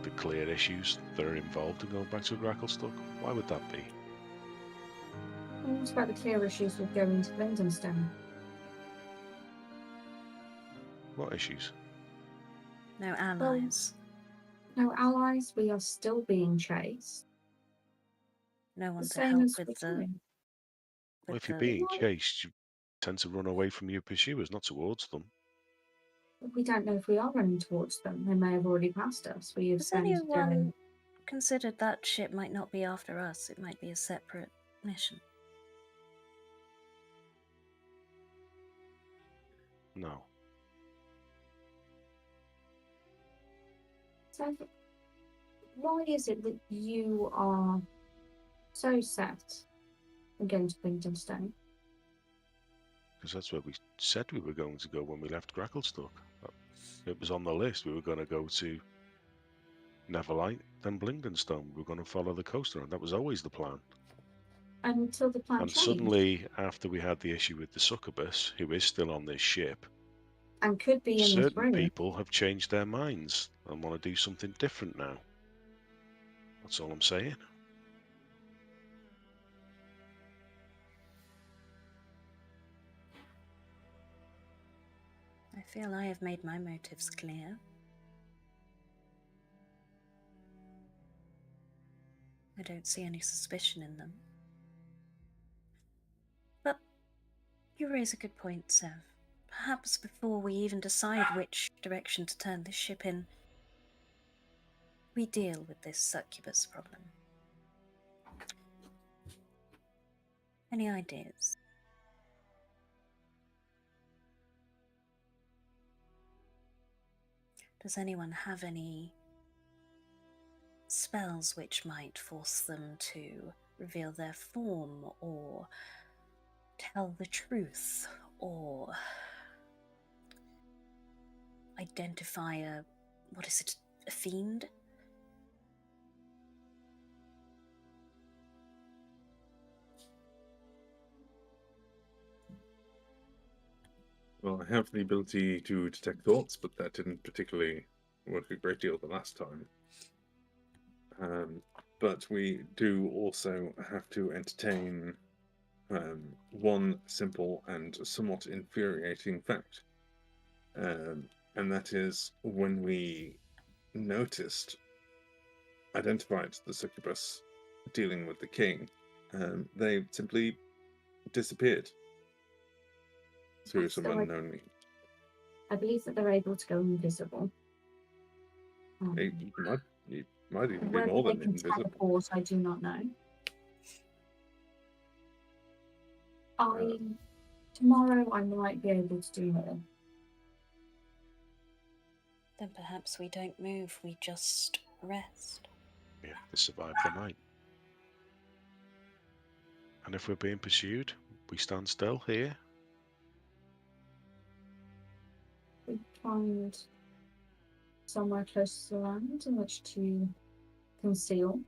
Speaker 3: The clear issues that are involved in going back to Gracklestug. Why would that be?
Speaker 7: What about the clear issues with going to Lindenstone?
Speaker 3: What issues?
Speaker 1: No allies.
Speaker 7: No allies. We are still being chased.
Speaker 1: No one
Speaker 7: The
Speaker 1: to
Speaker 7: same
Speaker 1: help
Speaker 7: as
Speaker 1: with the.
Speaker 7: before.
Speaker 3: Well, if you're being chased, you tend to run away from your pursuers, not towards them.
Speaker 7: We don't know if we are running towards them. They may have already passed us. We have
Speaker 1: Has
Speaker 7: sent
Speaker 1: anyone considered that ship might not be after us? It might be a separate mission.
Speaker 3: No.
Speaker 7: So, why is it that you are so set against Stone?
Speaker 3: Because that's where we said we were going to go when we left Gracklestock. It was on the list. We were going to go to Neverlight, then Blingdenstone. We were going to follow the coast around. That was always the plan.
Speaker 7: Until the plan
Speaker 3: And
Speaker 7: changed.
Speaker 3: suddenly, after we had the issue with the succubus, who is still on this ship,
Speaker 7: And could be in this
Speaker 3: certain
Speaker 7: room.
Speaker 3: people have changed their minds and want to do something different now. That's all I'm saying.
Speaker 1: I feel I have made my motives clear. I don't see any suspicion in them. But you raise a good point, Sev. Perhaps before we even decide which direction to turn this ship in, we deal with this succubus problem. Any ideas? Does anyone have any spells which might force them to reveal their form or tell the truth or identify a fiend?
Speaker 6: Well, I have the ability to detect thoughts, but that didn't particularly work a great deal the last time. But we do also have to entertain one simple and somewhat infuriating fact. And that is when we identified the succubus dealing with the king, they simply disappeared through
Speaker 7: Yes,
Speaker 6: some
Speaker 7: so
Speaker 6: unknown means.
Speaker 7: I believe that they're able to go invisible.
Speaker 6: It might even be
Speaker 7: Whether
Speaker 6: more
Speaker 7: they
Speaker 6: than
Speaker 7: can
Speaker 6: invisible.
Speaker 7: teleport, I do not know. Tomorrow I might be able to do more.
Speaker 1: Then perhaps we don't move, we just rest.
Speaker 3: Yeah, they survived the night. And if we're being pursued, we stand still here.
Speaker 7: We find somewhere close to the land in which to conceal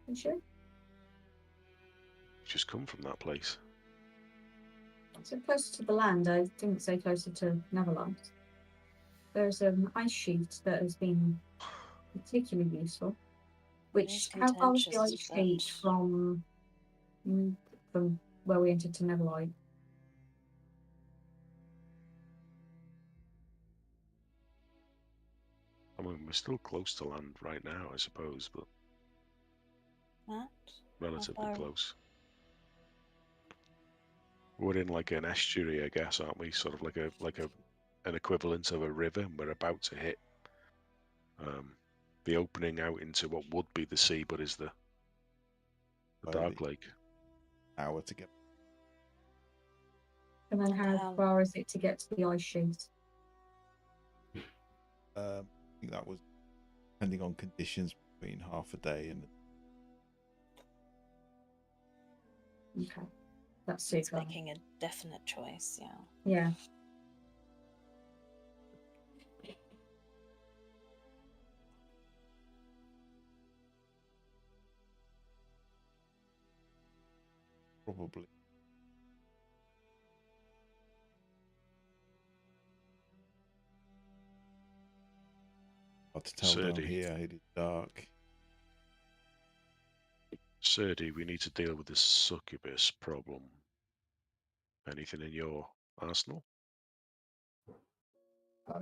Speaker 7: the ship.
Speaker 3: Just come from that place.
Speaker 7: So closer to the land, I didn't say closer to Neverlight. There's an ice sheet that has been particularly useful. Which, how far is the ice sheet from where we entered to Neverlight?
Speaker 3: I mean, we're still close to land right now, I suppose, but
Speaker 1: What?
Speaker 3: relatively close. We're in like an estuary, I guess, aren't we? Sort of like an equivalent of a river, and we're about to hit the opening out into what would be the sea, but is the dark lake.
Speaker 2: Hour to get.
Speaker 7: And then how far is it to get to the ice sheet?
Speaker 2: I think that was depending on conditions between half a day and.
Speaker 7: Okay, that's super.
Speaker 1: It's making a definite choice, yeah.
Speaker 7: Yeah.
Speaker 2: Probably. Hard to tell down here. It is dark.
Speaker 3: Serdi, we need to deal with this succubus problem. Anything in your arsenal?
Speaker 5: I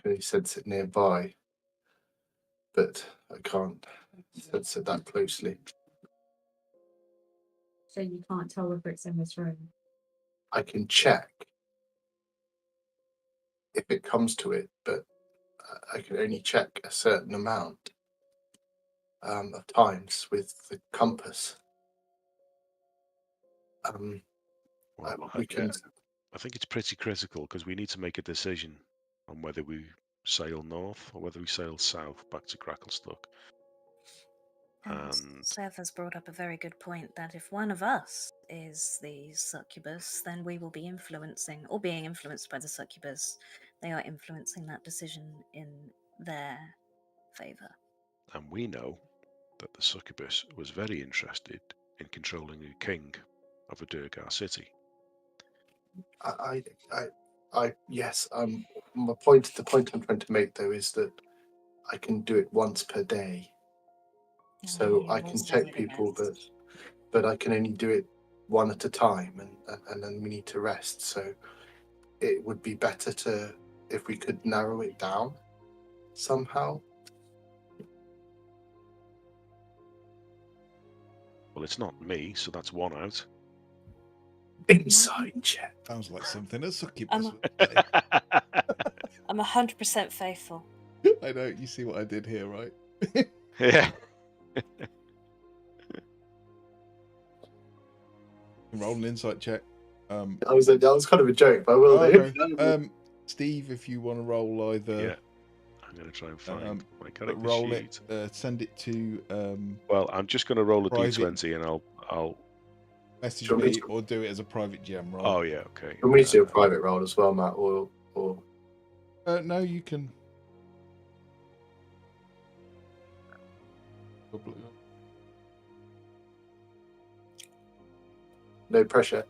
Speaker 5: only sense it nearby, but I can't sense it that closely.
Speaker 7: So you can't tell whether it's in this room?
Speaker 5: I can check. if it comes to it, but I can only check a certain amount of times with the compass. We can.
Speaker 3: I think it's pretty critical because we need to make a decision on whether we sail north or whether we sail south back to Cracklestock. And
Speaker 4: Seth has brought up a very good point that if one of us is the succubus, then we will be influencing, or being influenced by the succubus. They are influencing that decision in their favour.
Speaker 3: And we know that the succubus was very interested in controlling a king of a Durgar city.
Speaker 5: Yes. The point I'm trying to make though is that I can do it once per day. So I can check people, but I can only do it one at a time, and then we need to rest. So it would be better if we could narrow it down somehow.
Speaker 3: Well, it's not me, so that's one out.
Speaker 5: Inside check.
Speaker 2: Sounds like something a succubus
Speaker 4: I'm
Speaker 2: would say.
Speaker 4: I'm 100% faithful.
Speaker 2: I know, you see what I did here, right?
Speaker 3: Yeah.
Speaker 2: Roll an insight check.
Speaker 5: That was kind of a joke, but I will do.
Speaker 2: No. Steve, if you want to roll either.
Speaker 3: Yeah. I'm going to try and find my character
Speaker 2: roll
Speaker 3: sheet.
Speaker 2: it. Send it to.
Speaker 3: Well, I'm just going to roll a
Speaker 2: private.
Speaker 3: d20 and I'll
Speaker 2: Message me or do it as a private gem roll.
Speaker 3: Oh yeah, okay.
Speaker 5: You want me to do a private roll as well, Matt, or?
Speaker 2: No, you can.
Speaker 5: No pressure.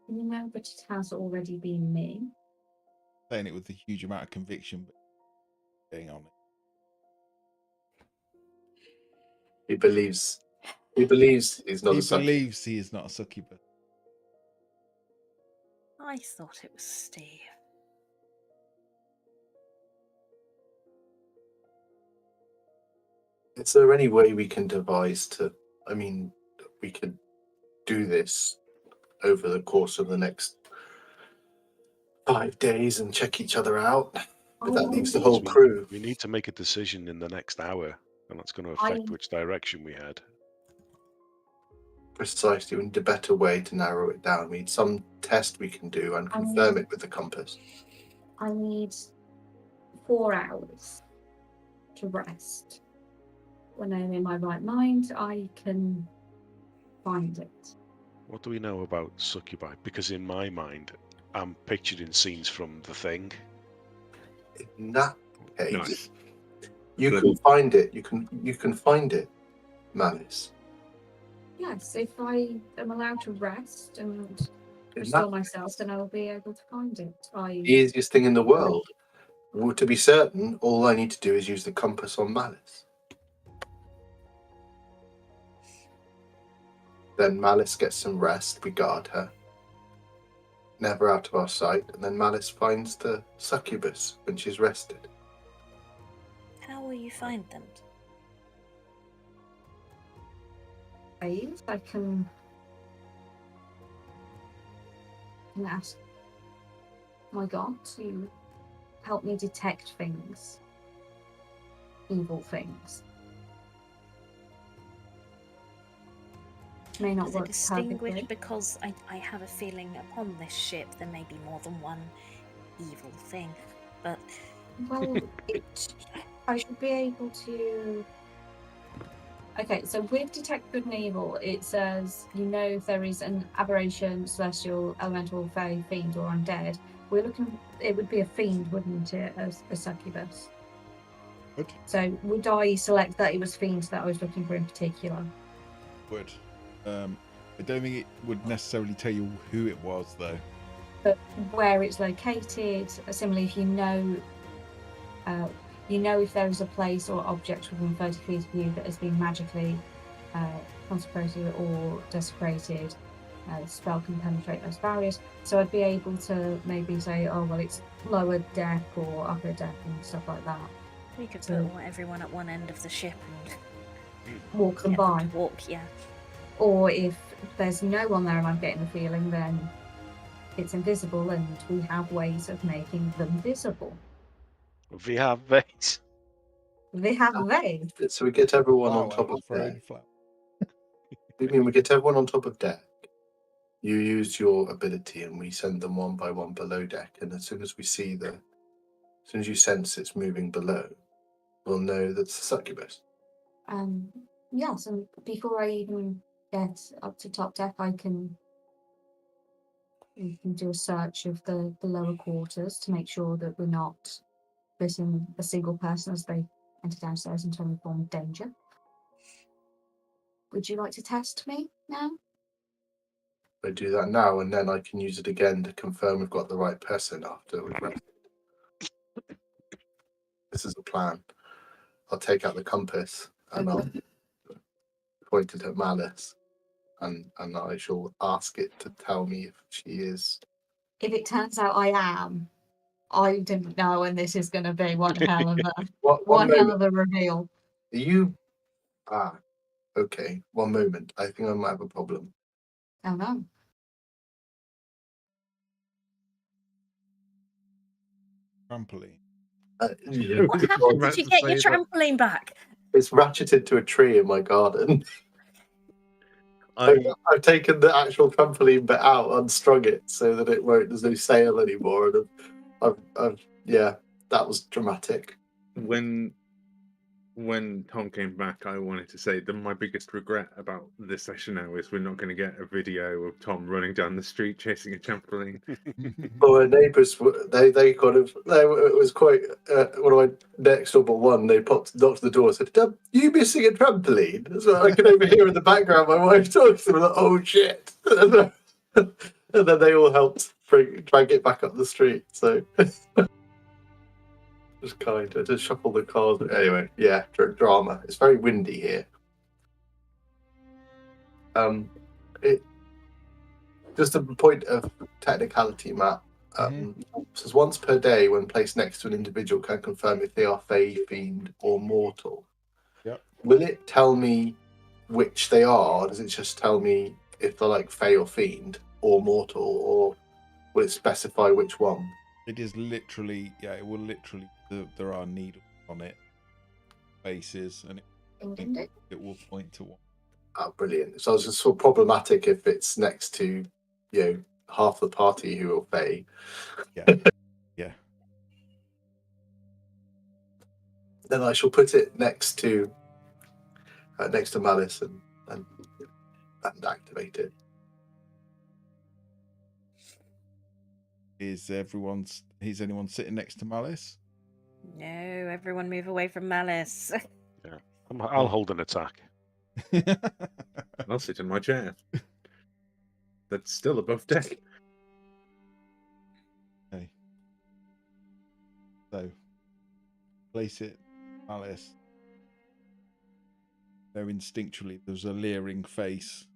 Speaker 7: No, but it has already been me.
Speaker 2: Saying it with a huge amount of conviction, but getting on it.
Speaker 5: He believes he's not
Speaker 2: He
Speaker 5: a succubus.
Speaker 2: believes he is not a succubus.
Speaker 4: I thought it was Steve.
Speaker 5: Is there any way we can devise we could do this over the course of the next 5 days and check each other out? But that leaves the whole crew.
Speaker 3: We need to make a decision in the next hour, and that's going to affect which direction we head.
Speaker 5: Precisely, we need a better way to narrow it down. We need some test we can do and confirm it with the compass.
Speaker 7: I need 4 hours to rest. When I'm in my right mind, I can find it.
Speaker 3: What do we know about succubi? Because in my mind, I'm picturing scenes from The Thing.
Speaker 5: In that case,
Speaker 6: Nice.
Speaker 5: you can find it. You can find it, Malice.
Speaker 7: Yes, if I am allowed to rest and restore myself, then I'll be able to find it.
Speaker 5: The easiest thing in the world. Well, to be certain, all I need to do is use the compass on Malice. Then Malice gets some rest. We guard her. Never out of our sight. And then Malice finds the succubus when she's rested.
Speaker 4: How will you find them?
Speaker 7: I can ask my god to help me detect things, evil things. May not
Speaker 4: Is it
Speaker 7: work
Speaker 4: distinguished?
Speaker 7: perfectly.
Speaker 4: Because I have a feeling upon this ship there may be more than one evil thing, but
Speaker 7: Well, I should be able to. Okay, so with Detect Good and Evil, it says you know if there is an aberration, celestial, elemental, fey, fiend, or undead. We're looking. It would be a fiend, wouldn't it, as a succubus?
Speaker 2: Would.
Speaker 7: So would I select that it was fiend that I was looking for in particular?
Speaker 2: Would. I don't think it would necessarily tell you who it was, though.
Speaker 7: But where it's located, similarly, if you know if there is a place or object within 30 feet of you that has been magically consecrated or desecrated, the spell can penetrate those barriers. So I'd be able to maybe say, oh, well, it's lower deck or upper deck and stuff like that.
Speaker 1: We could put everyone at one end of the ship and
Speaker 7: walk them
Speaker 1: get them
Speaker 7: by.
Speaker 1: to walk, yeah.
Speaker 7: Or if there's no one there and I'm getting the feeling, then it's invisible and we have ways of making them visible.
Speaker 3: We have veins.
Speaker 7: They have ways.
Speaker 5: So we get everyone on
Speaker 2: Flower,
Speaker 5: top of
Speaker 2: throw
Speaker 5: deck.
Speaker 2: the flower.
Speaker 5: You mean we get everyone on top of deck? You use your ability and we send them one by one below deck. And as soon as we see as soon as you sense it's moving below, we'll know that's the succubus.
Speaker 7: Yes, and before I even get up to top deck, we can do a search of the lower quarters to make sure that we're not missing a single person as they enter downstairs into any form of danger. Would you like to test me now?
Speaker 5: I do that now, and then I can use it again to confirm we've got the right person after we've rested. This is the plan. I'll take out the compass and I'll point it at Malice, and I shall ask it to tell me if she is.
Speaker 7: If it turns out I am, I didn't know, and this is going to be one hell of a reveal.
Speaker 5: You okay. One moment. I think I might have a problem.
Speaker 7: Oh no.
Speaker 2: Trampoline.
Speaker 1: What happened? Did you get your trampoline back?
Speaker 5: It's ratcheted to a tree in my garden. I've taken the actual trampoline bit out, unstrung it so that it won't. There's no sail anymore, and that was dramatic.
Speaker 6: When Tom came back, I wanted to say that my biggest regret about this session now is we're not going to get a video of Tom running down the street chasing a trampoline.
Speaker 5: Well, our neighbours, they kind of, it was quite, one of my next door but one, they knocked at the door and said, you missing a trampoline? So I can overhear in the background my wife talking to them, like, oh shit. And then they all helped drag it back up the street, so... Just kind of just shuffle the cars. Anyway, yeah, drama. It's very windy here. Just a point of technicality, Matt. Says once per day, when placed next to an individual, can confirm if they are fey, fiend, or mortal.
Speaker 2: Yep.
Speaker 5: Will it tell me which they are? Or does it just tell me if they're like fey or fiend or mortal, or will it specify which one?
Speaker 2: It is literally, it will literally. There are needles on it, faces, and it will point to one.
Speaker 5: Oh, brilliant! So it's just sort of problematic if it's next to, half the party who are fey.
Speaker 2: Yeah, yeah.
Speaker 5: Then I shall put it next to Malice and activate it.
Speaker 2: Is anyone sitting next to Malice?
Speaker 1: No, everyone move away from Malice.
Speaker 3: Yeah, I'll hold an attack.
Speaker 6: I'll sit in my chair. That's still above deck.
Speaker 2: Okay. So, place it, Malice. There instinctually, there's a leering face,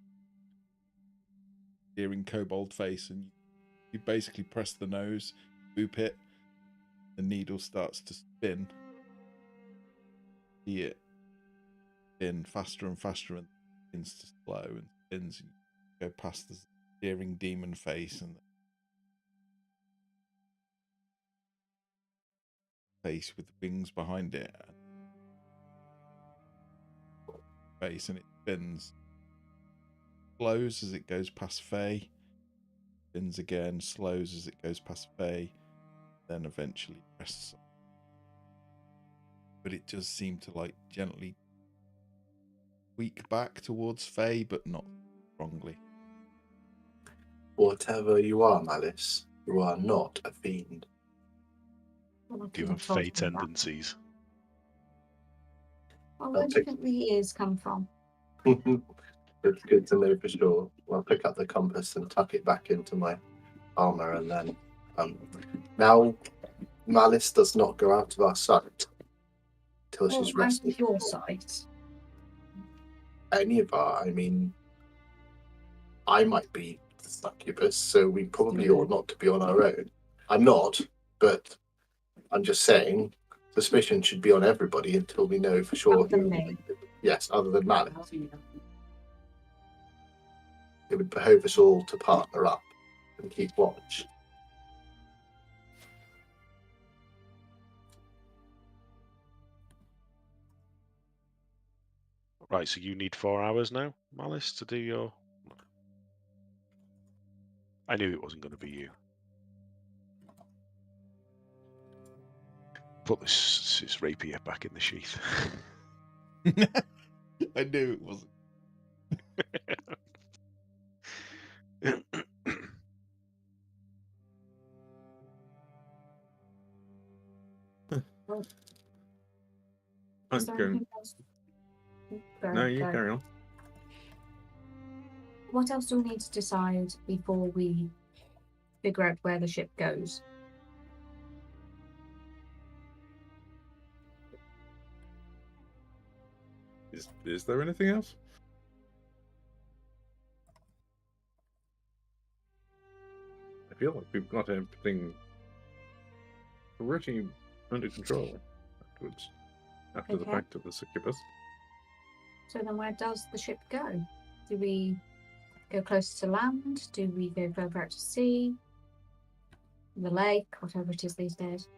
Speaker 2: leering kobold face, and you basically press the nose, boop it. The needle starts to spin. See it spin faster and faster, and begins to slow and spins. And you go past the leering demon face and the face with wings behind it. Face, and it spins. Slows as it goes past Faye. Spins again, slows as it goes past Faye. Then eventually rests. But it does seem to gently tweak back towards Faye, but not strongly.
Speaker 5: Whatever you are, Malice, you are not a fiend.
Speaker 3: Do you have Faye tendencies?
Speaker 7: Where do you think the ears come from?
Speaker 5: It's good to know for sure. I'll pick up the compass and tuck it back into my armor, and then now Malice does not go out of our sight till she's rested.
Speaker 7: Your sight.
Speaker 5: Any of our, I might be the succubus, so we probably ought not to be on our own. I'm not, but I'm just saying, suspicion should be on everybody until we know for sure.
Speaker 7: Other than me.
Speaker 5: Yes, other than Malice. It would behove us all to partner up and keep watch.
Speaker 3: Right, so you need 4 hours now, Malice, to do your... I knew it wasn't going to be you. Put this rapier back in the sheath.
Speaker 2: I knew it wasn't.
Speaker 7: Is there anything else?
Speaker 6: No, you
Speaker 7: Go.
Speaker 6: carry on.
Speaker 7: What else do we need to decide before we figure out where the ship goes?
Speaker 6: Is there anything else? I feel like we've got everything pretty under control afterwards. After the
Speaker 7: Okay.
Speaker 6: fact of the succubus.
Speaker 7: So then where does the ship go? Do we go closer to land? Do we go further out to sea? The lake, whatever it is these days.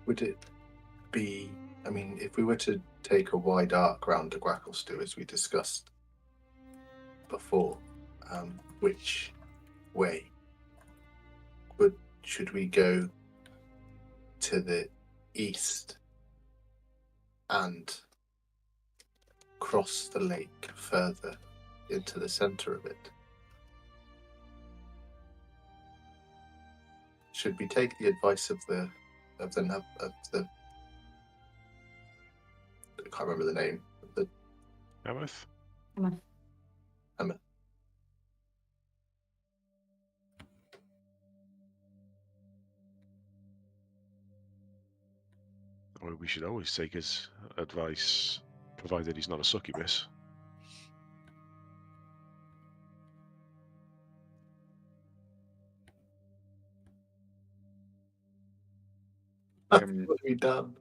Speaker 5: Would it be, I mean, if we were to take a wide arc round the Gracklestew as we discussed before, which way? Should we go to the east and cross the lake further into the center of it? Should we take the advice of the I can't remember the name. The
Speaker 3: Mammoth?
Speaker 5: Emma.
Speaker 3: Well, we should always take his advice, provided he's not a succubus.
Speaker 5: What have we done?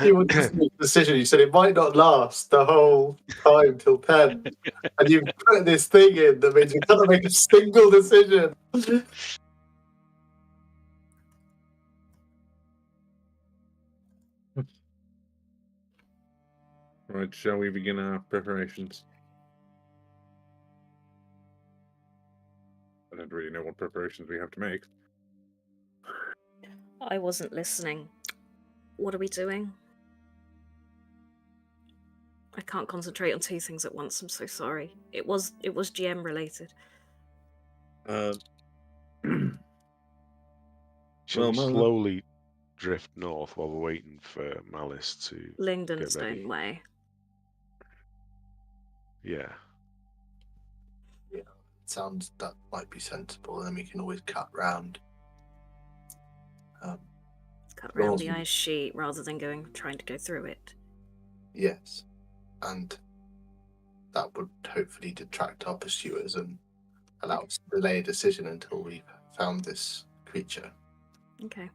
Speaker 5: You wanted to make a decision. You said it might not last the whole time till 10. And you put this thing in that means you can't make a single decision.
Speaker 6: Right, shall we begin our preparations? I don't really know what preparations we have to make.
Speaker 1: I wasn't listening. What are we doing? I can't concentrate on 2 things at once. I'm so sorry. It was GM related.
Speaker 3: Shall we
Speaker 6: Well,
Speaker 3: slowly drift north while we're waiting for Malice to get ready?
Speaker 1: Lingdenstone Way.
Speaker 3: Yeah.
Speaker 5: Yeah, sounds that might be sensible. And then we can always cut round.
Speaker 1: Cut around the
Speaker 5: Awesome.
Speaker 1: ice sheet rather than trying to go through it.
Speaker 5: Yes, and that would hopefully detract our pursuers and allow us to delay a decision until we've found this creature.
Speaker 1: Okay.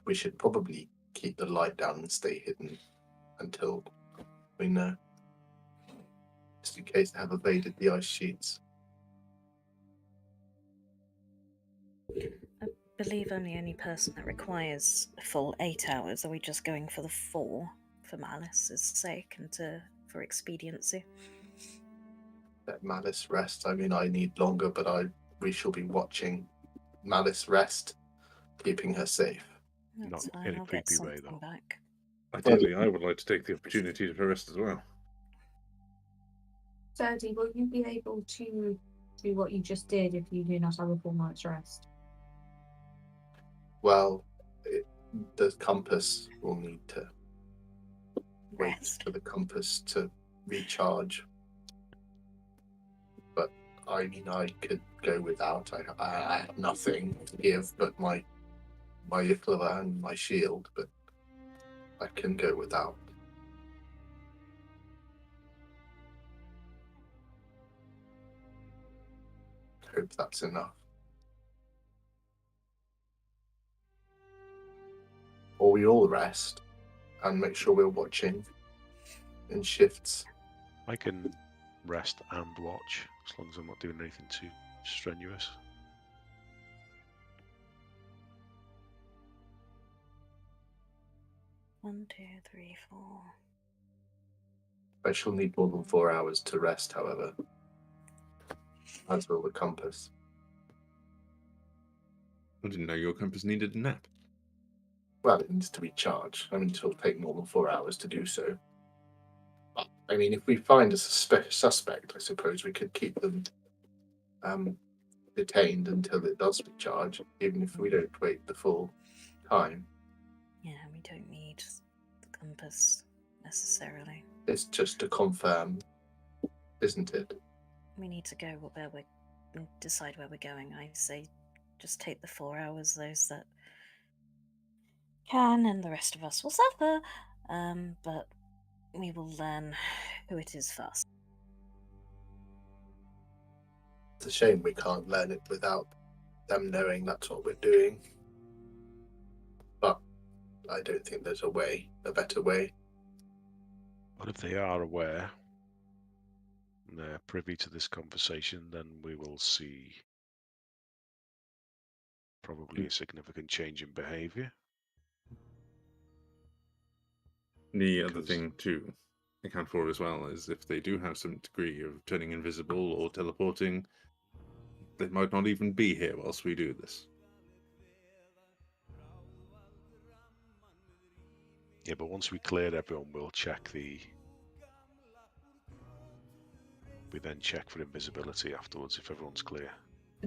Speaker 5: We should probably keep the light down and stay hidden until we know, just in case they have evaded the ice sheets.
Speaker 1: I believe I'm the only person that requires a full 8 hours. Are we just going for the 4 for Malice's sake and for expediency?
Speaker 5: Let Malice rest. I mean, I need longer, but we shall be watching Malice rest, keeping her safe.
Speaker 1: That's
Speaker 3: Not
Speaker 1: fine.
Speaker 3: in a
Speaker 1: I'll get
Speaker 3: creepy way,
Speaker 1: something
Speaker 3: though.
Speaker 1: back.
Speaker 6: Ideally, I would like to take the opportunity to rest as well.
Speaker 7: Sergi, will you be able to do what you just did if you do not have a full night's rest?
Speaker 5: Well, the compass will need to wait
Speaker 1: Rest.
Speaker 5: for the compass to recharge. But I mean, I could go without. I have nothing to give but my Yklava and my shield, but I can go without. Hope that's enough. we all rest and make sure we're watching in shifts.
Speaker 3: I can rest and watch as long as I'm not doing anything too strenuous.
Speaker 4: One, two, three, four.
Speaker 5: I shall need more than 4 hours to rest, however, as will the compass.
Speaker 6: I didn't know your compass needed a nap.
Speaker 5: Well, it needs to be charged. I mean, it'll take more than 4 hours to do so. But, I mean, if we find a suspect, I suppose we could keep them detained until it does recharge, even if we don't wait the full time.
Speaker 4: Yeah, we don't need the compass necessarily.
Speaker 5: It's just to confirm, isn't it?
Speaker 4: We need to go where we decide where we're going. I say just take the 4 hours, those that can, and the rest of us will suffer. But we will learn who it is first.
Speaker 5: It's a shame we can't learn it without them knowing that's what we're doing. But I don't think there's a better way.
Speaker 3: But if they are aware and they're privy to this conversation, then we will see probably a significant change in behaviour.
Speaker 6: The other
Speaker 3: Because-
Speaker 6: thing to account for as well is if they do have some degree of turning invisible or teleporting, they might not even be here whilst we do this.
Speaker 3: Yeah, but once we clear everyone, we'll check the... We then check for invisibility afterwards if everyone's clear.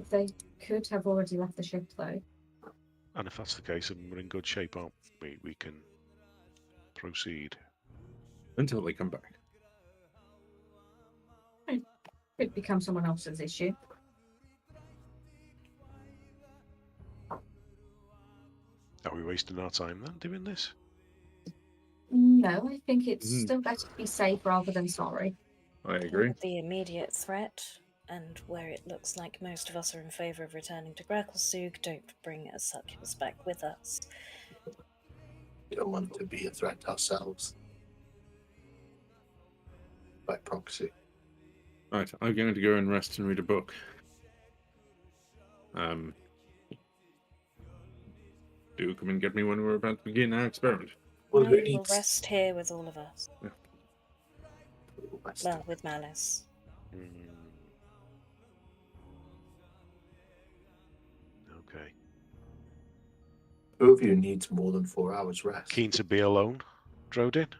Speaker 7: They could have already left the ship, though.
Speaker 3: And if that's the case, then we're in good shape, aren't we? We can proceed.
Speaker 6: Until they come back.
Speaker 7: Could become someone else's issue.
Speaker 3: Are we wasting our time then doing this?
Speaker 7: No, I think it's
Speaker 6: Mm.
Speaker 7: still better to be safe rather than sorry.
Speaker 6: I agree.
Speaker 4: The immediate threat, and where it looks like most of us are in favour of returning to Gracklesug, don't bring a succubus back with us.
Speaker 5: We don't want to be a threat ourselves. By proxy.
Speaker 6: Right, I'm going to go and rest and read a book. Do come and get me when we're about to begin our experiment.
Speaker 5: Well,
Speaker 4: No,
Speaker 5: who
Speaker 4: you will
Speaker 5: needs
Speaker 4: rest here with all of us.
Speaker 5: rest?
Speaker 4: Well, with Malice.
Speaker 3: Okay.
Speaker 5: Who of you needs more than 4 hours rest?
Speaker 3: Keen to be alone, Drodin?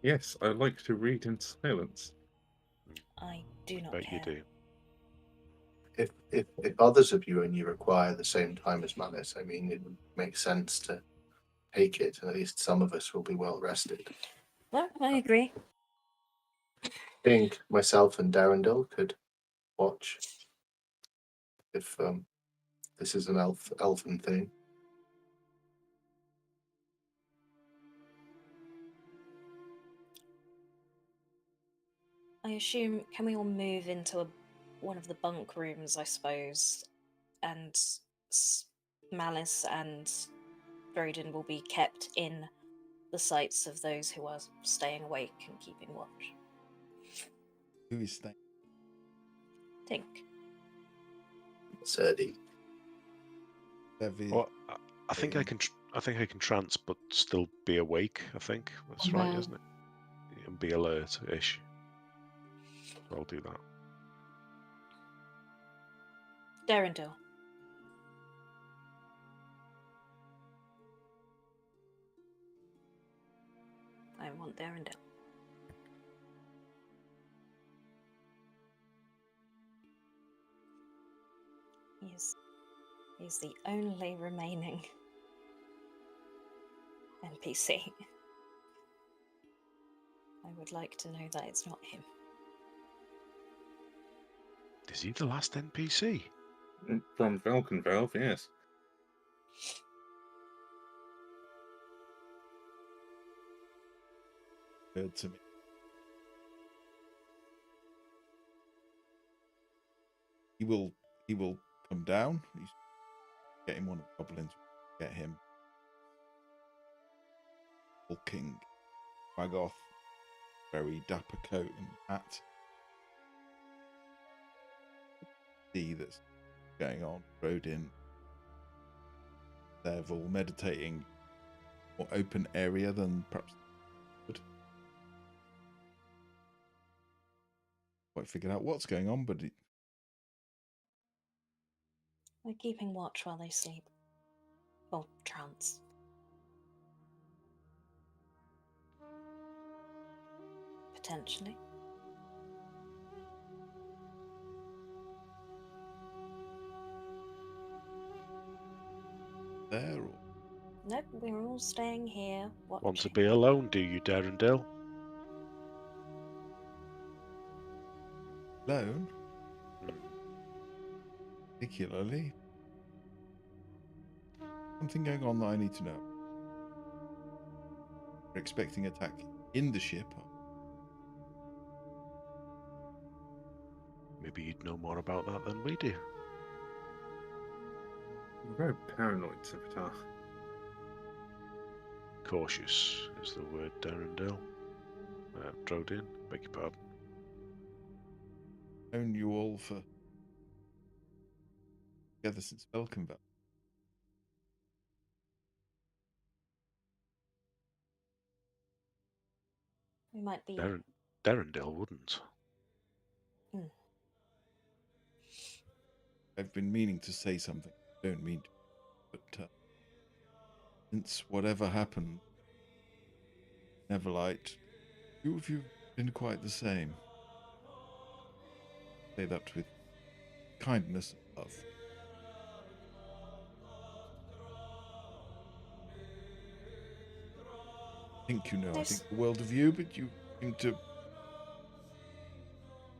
Speaker 6: Yes, I like to read in silence.
Speaker 4: I do not
Speaker 3: Bet
Speaker 4: care.
Speaker 3: you do.
Speaker 5: If others of you only require the same time as Malice, I mean, it would make sense to take it, and at least some of us will be well rested.
Speaker 4: No, I agree.
Speaker 5: I think myself and Darendil could watch if this is an elfin thing.
Speaker 4: I assume, can we all move into one of the bunk rooms, I suppose, and Malice and Drodin will be kept in the sights of those who are staying awake and keeping watch.
Speaker 2: Who is staying?
Speaker 4: Tink.
Speaker 5: Serdi.
Speaker 2: Devi.
Speaker 3: Well, I think I can. I think I can trance, but still be awake. I think that's right,
Speaker 7: Well-
Speaker 3: isn't it? And be alert-ish. So I'll do that.
Speaker 4: Darendil. I want Darendil. He's the only remaining NPC. I would like to know that it's not him.
Speaker 3: Is he the last NPC?
Speaker 6: From Falcon Valve, yes.
Speaker 2: Occurred to me. He will come down. He's getting one of the goblins. Get him. hulking Quaggoth, very dapper coat and hat. See that's going on, rode in. They're all meditating, more open area than perhaps would. Quite figured out what's going on, but
Speaker 4: We're keeping watch while they sleep. Or trance. Potentially.
Speaker 2: there or
Speaker 4: Nope, we're all staying here. Watching.
Speaker 3: Want to be alone, do you, Darendil?
Speaker 2: alone,
Speaker 3: Hmm.
Speaker 2: particularly. Something going on that I need to know. We're expecting attack in the ship.
Speaker 3: Maybe you'd know more about that than we do.
Speaker 6: You're very paranoid, Civitar.
Speaker 3: Cautious is the word, Darendil. Drodin, beg your pardon.
Speaker 2: Known you all for together since Belkenville.
Speaker 4: We might be.
Speaker 3: Darendil wouldn't.
Speaker 2: I've been meaning to say something. Don't mean to, but since whatever happened, Neverlight, you of you been quite the same. Say that with kindness and love. I think you know. I think the world of you, but you seem to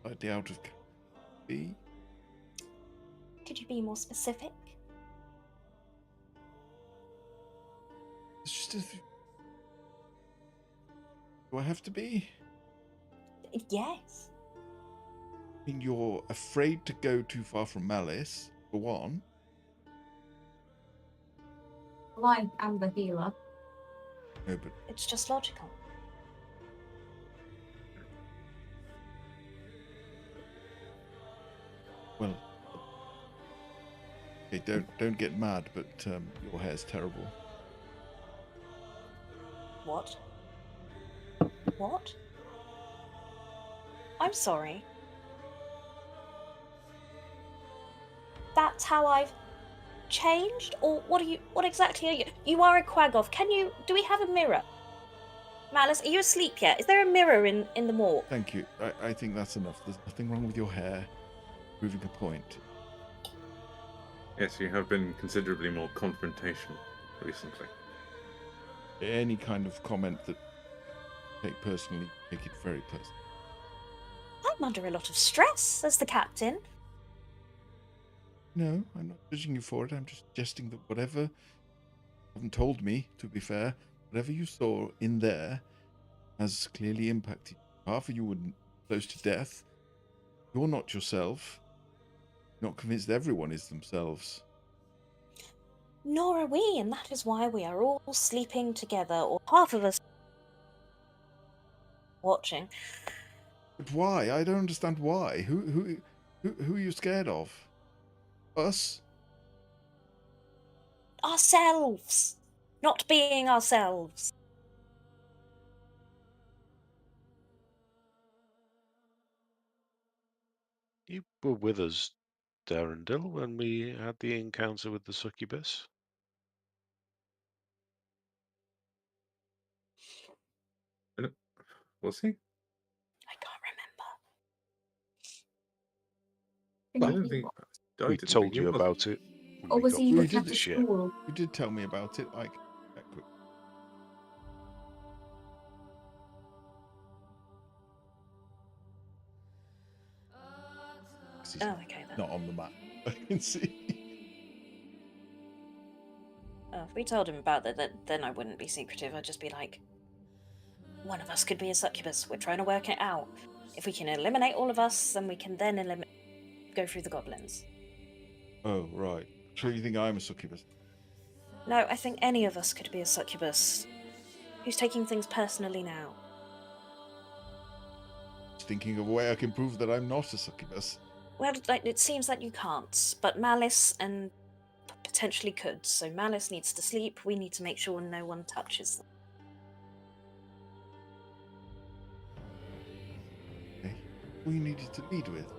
Speaker 2: slightly out of be.
Speaker 4: Could you be more specific?
Speaker 2: It's just do I have to be?
Speaker 4: Yes.
Speaker 2: I mean, you're afraid to go too far from Malice, for one.
Speaker 7: Well, I am the healer.
Speaker 2: No, but
Speaker 4: It's just logical.
Speaker 2: well, okay, don't get mad, but your hair's terrible.
Speaker 4: What? What? I'm sorry. That's how I've changed? Or what exactly are you? You are a Quaggoth. Do we have a mirror? Malice, are you asleep yet? Is there a mirror in the morgue?
Speaker 2: Thank you. I think that's enough. There's nothing wrong with your hair. Proving a point.
Speaker 6: Yes, you have been considerably more confrontational recently.
Speaker 2: Any kind of comment that take personally, take it very personally.
Speaker 4: I'm under a lot of stress as the captain.
Speaker 2: No, I'm not judging you for it. I'm just suggesting that whatever you haven't told me, to be fair, whatever you saw in there has clearly impacted you. Half of you were close to death. You're not yourself. You're not convinced everyone is themselves.
Speaker 4: Nor are we, and that is why we are all sleeping together, or half of us watching.
Speaker 2: But why? I don't understand why. Who are you scared of? Us?
Speaker 4: Ourselves! Not being ourselves.
Speaker 3: You were with us, Darendil, when we had the encounter with the succubus.
Speaker 6: Was he?
Speaker 4: I can't
Speaker 6: I
Speaker 4: remember.
Speaker 6: don't think. I
Speaker 3: We
Speaker 6: didn't
Speaker 3: told
Speaker 6: think he
Speaker 3: you
Speaker 6: was.
Speaker 3: about it. When
Speaker 7: Or
Speaker 3: we
Speaker 7: was
Speaker 3: got
Speaker 7: he
Speaker 3: back
Speaker 2: We
Speaker 7: looking
Speaker 3: to
Speaker 2: did
Speaker 7: after
Speaker 3: the ship.
Speaker 7: school?
Speaker 2: You did tell me about it, like, that quick.
Speaker 4: Oh, okay then.
Speaker 2: Not on the map. I can see.
Speaker 4: Oh, if we told him about that, then I wouldn't be secretive. I'd just be like, one of us could be a succubus. We're trying to work it out. If we can eliminate all of us, then we can then go through the goblins.
Speaker 2: Oh, right. So you think I'm a succubus?
Speaker 4: No, I think any of us could be a succubus. Who's taking things personally now?
Speaker 2: Thinking of a way I can prove that I'm not a succubus.
Speaker 4: Well, it seems that you can't, but Malice and potentially could. So Malice needs to sleep. We need to make sure no one touches them.
Speaker 2: Okay. Who you needed to lead with?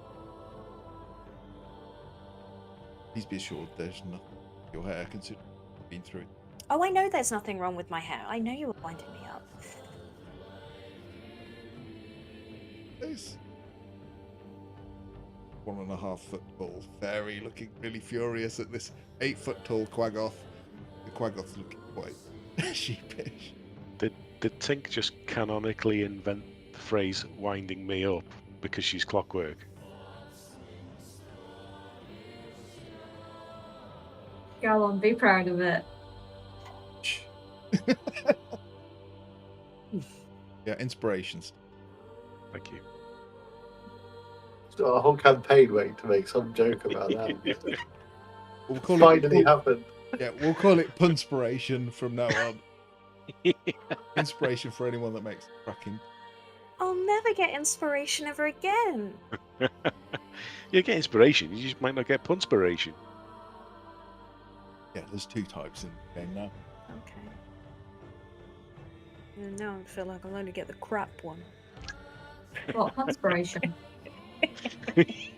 Speaker 2: Please be assured there's nothing your hair considering you've been through it.
Speaker 4: Oh, I know there's nothing wrong with my hair. I know you were winding me up.
Speaker 2: This 1.5 foot tall fairy looking really furious at this 8 foot tall Quaggoth. The Quaggoth's looking quite sheepish.
Speaker 3: Did Tink just canonically invent the phrase "winding me up" because she's clockwork?
Speaker 7: Go on, be proud of it.
Speaker 2: Yeah, inspirations.
Speaker 3: Thank you.
Speaker 5: It's got a whole campaign waiting to make some joke about that.
Speaker 2: We'll call
Speaker 5: Finally
Speaker 2: it,
Speaker 5: happened.
Speaker 2: yeah, we'll call it punspiration from now on. Inspiration for anyone that makes cracking.
Speaker 4: I'll never get inspiration ever again.
Speaker 3: You get inspiration, you just might not get punspiration.
Speaker 2: Yeah, there's 2 types in the game now.
Speaker 4: Okay. And now I feel like I'll only get the crap one.
Speaker 7: What, inspiration?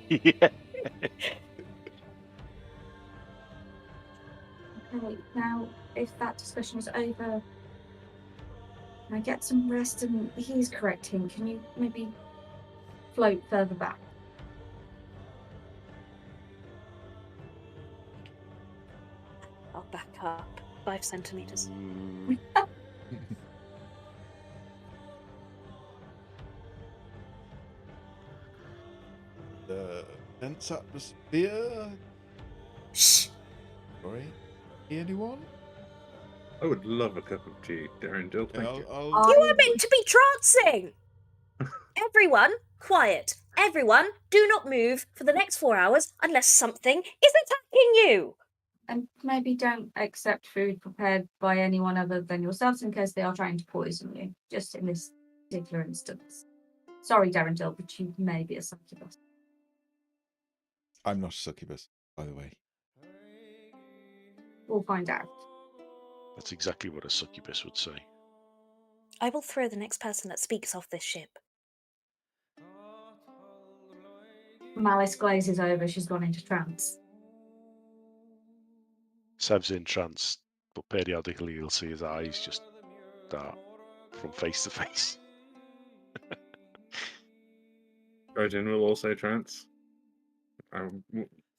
Speaker 3: Yeah.
Speaker 7: Okay, now, if that discussion is over, can I get some rest and he's correcting? Can you maybe float further back?
Speaker 4: I'll back up 5 centimeters.
Speaker 2: The dense atmosphere.
Speaker 4: Shh!
Speaker 2: Sorry. Anyone?
Speaker 6: I would love a cup of tea, Darendil. Thank you.
Speaker 4: You are meant to be trancing! Everyone, quiet. Everyone, do not move for the next 4 hours unless something is attacking you!
Speaker 7: And maybe don't accept food prepared by anyone other than yourselves in case they are trying to poison you, just in this particular instance. Sorry, Darendil, but you may be a succubus.
Speaker 2: I'm not a succubus, by the way.
Speaker 7: We'll find out.
Speaker 3: That's exactly what a succubus would say.
Speaker 4: I will throw the next person that speaks off this ship.
Speaker 7: Malice glazes over, she's gone into trance.
Speaker 3: Seb's in trance, but periodically you'll see his eyes just dart from face to face.
Speaker 6: Roden will also trance. I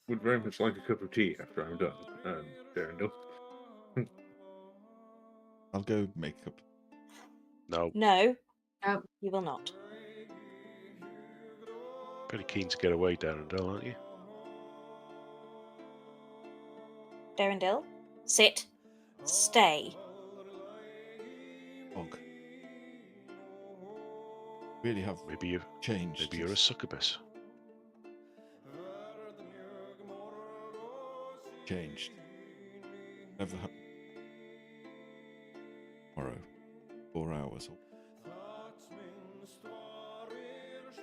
Speaker 6: would very much like a cup of tea after I'm done, Darendil.
Speaker 2: I'll go make up.
Speaker 3: No,
Speaker 4: No,
Speaker 7: No,
Speaker 4: you will not.
Speaker 3: pretty keen to get away, Darendil, aren't you?
Speaker 4: Darendil, sit. Stay.
Speaker 2: Og. Really have
Speaker 3: Maybe
Speaker 2: changed.
Speaker 3: you're a succubus.
Speaker 2: Changed. Never happened. Tomorrow. 4 hours.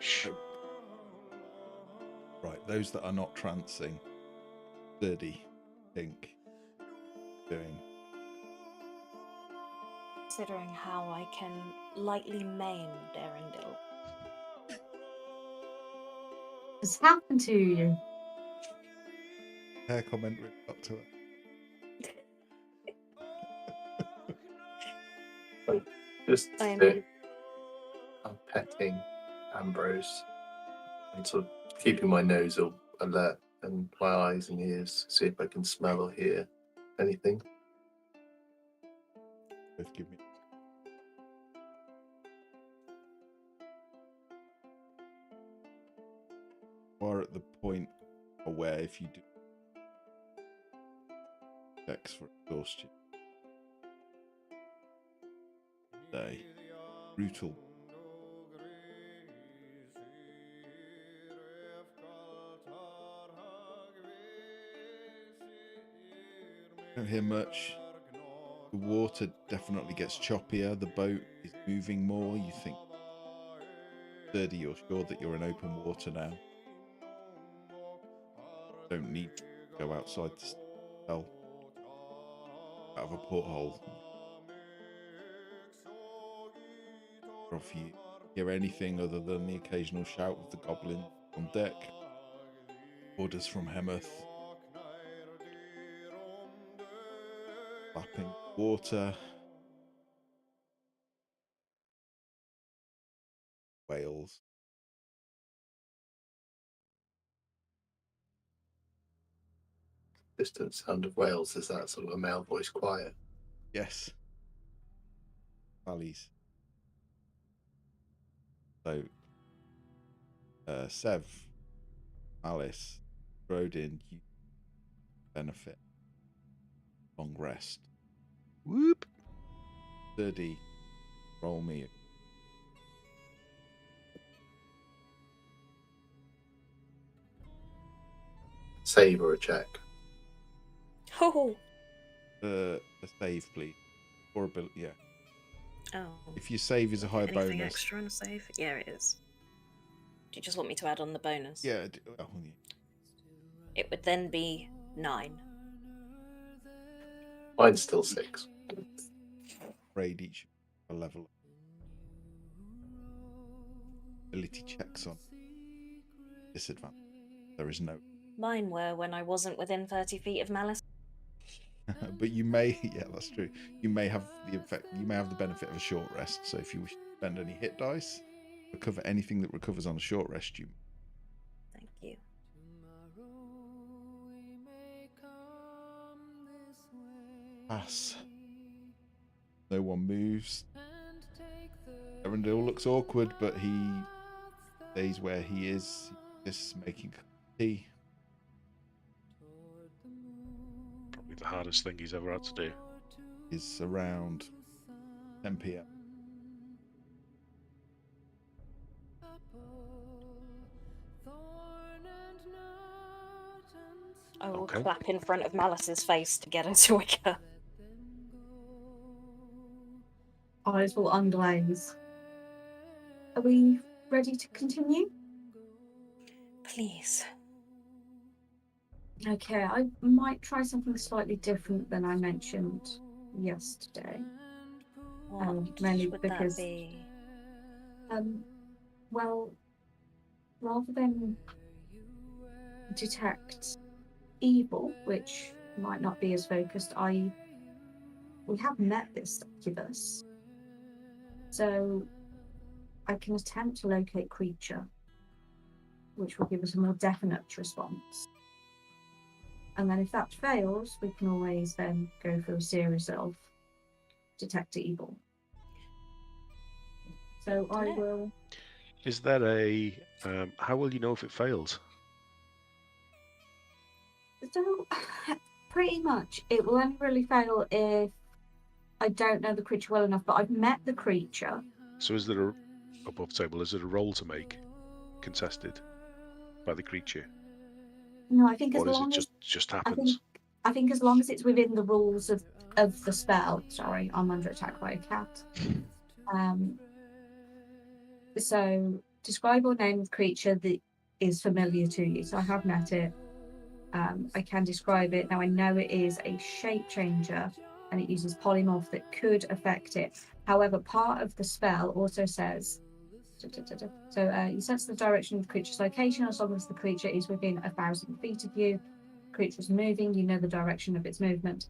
Speaker 3: Shh.
Speaker 2: Right, those that are not trancing. Sturdy. Think. Doing.
Speaker 4: Considering how I can lightly maim Darendil.
Speaker 7: what's happened to you?
Speaker 2: Hair comment really got to it.
Speaker 5: Just
Speaker 4: I am
Speaker 5: sit. I'm petting Ambrose and sort of keeping my nose alert and my eyes and ears, see if I can smell or hear anything.
Speaker 2: Both give me. You are at the point where if you do checks for exhaustion, day, brutal. Don't hear much. The water definitely gets choppier. The boat is moving more. You think, Sturdy, you're sure that you're in open water now. Don't need to go outside to tell out of a porthole. Or if you hear anything other than the occasional shout of the goblin on deck, orders from Hemeth, lapping water, whales.
Speaker 5: Distant sound of whales, is that sort of a male voice choir?
Speaker 2: Yes. Valleys. So, Sev, Alice, Rodin, you benefit. Long rest.
Speaker 3: Whoop.
Speaker 2: 30. Roll me.
Speaker 5: Save or a check?
Speaker 4: Oh.
Speaker 2: A save, please. Or ability, yeah.
Speaker 4: Oh.
Speaker 2: If your save is a higher
Speaker 4: Anything
Speaker 2: bonus.
Speaker 4: extra on a save? Yeah, it is. Do you just want me to add on the bonus?
Speaker 2: Yeah. Oh, yeah.
Speaker 4: It would then be 9.
Speaker 5: Mine's still 6.
Speaker 2: Grade each a level. Ability checks on disadvantage. There is no.
Speaker 4: Mine were when I wasn't within 30 feet of Malice.
Speaker 2: But you may, yeah, that's true. You may have the effect. You may have the benefit of a short rest. So if you wish to spend any hit dice, recover anything that recovers on a short rest, you
Speaker 4: Thank you.
Speaker 2: pass. No one moves. Arundel looks awkward, but he stays where he is. Just making tea.
Speaker 3: Probably the hardest thing he's ever had to do.
Speaker 2: Is around 10 p.m.
Speaker 4: I will
Speaker 3: Okay.
Speaker 4: clap in front of Malice's face to get her to wake up.
Speaker 7: Eyes will unglaze. Are we ready to continue?
Speaker 4: Please.
Speaker 7: Okay, I might try something slightly different than I mentioned yesterday.
Speaker 4: What
Speaker 7: Mainly
Speaker 4: would
Speaker 7: because,
Speaker 4: that be?
Speaker 7: well, rather than detect evil, which might not be as focused, we have met this succubus, so I can attempt to locate creature, which will give us a more definite response. And then if that fails, we can always then go through a series of detect evil. So I will.
Speaker 3: Is there a... how will you know if it fails?
Speaker 7: So pretty much it will only really fail if I don't know the creature well enough, but I've met the creature.
Speaker 3: So is there a... above table, is there a roll to make? Contested by the creature?
Speaker 7: No, I think as
Speaker 3: Or is it
Speaker 7: long as
Speaker 3: just happens?
Speaker 7: I think as long as it's within the rules of the spell. Sorry, I'm under attack by a cat. So describe or name the creature that is familiar to you. So I have met it. I can describe it. Now I know it is a shape changer and it uses polymorph that could affect it. However, part of the spell also says, so you sense the direction of the creature's location as long as the creature is within 1,000 feet of you. The creature is moving, you know the direction of its movement.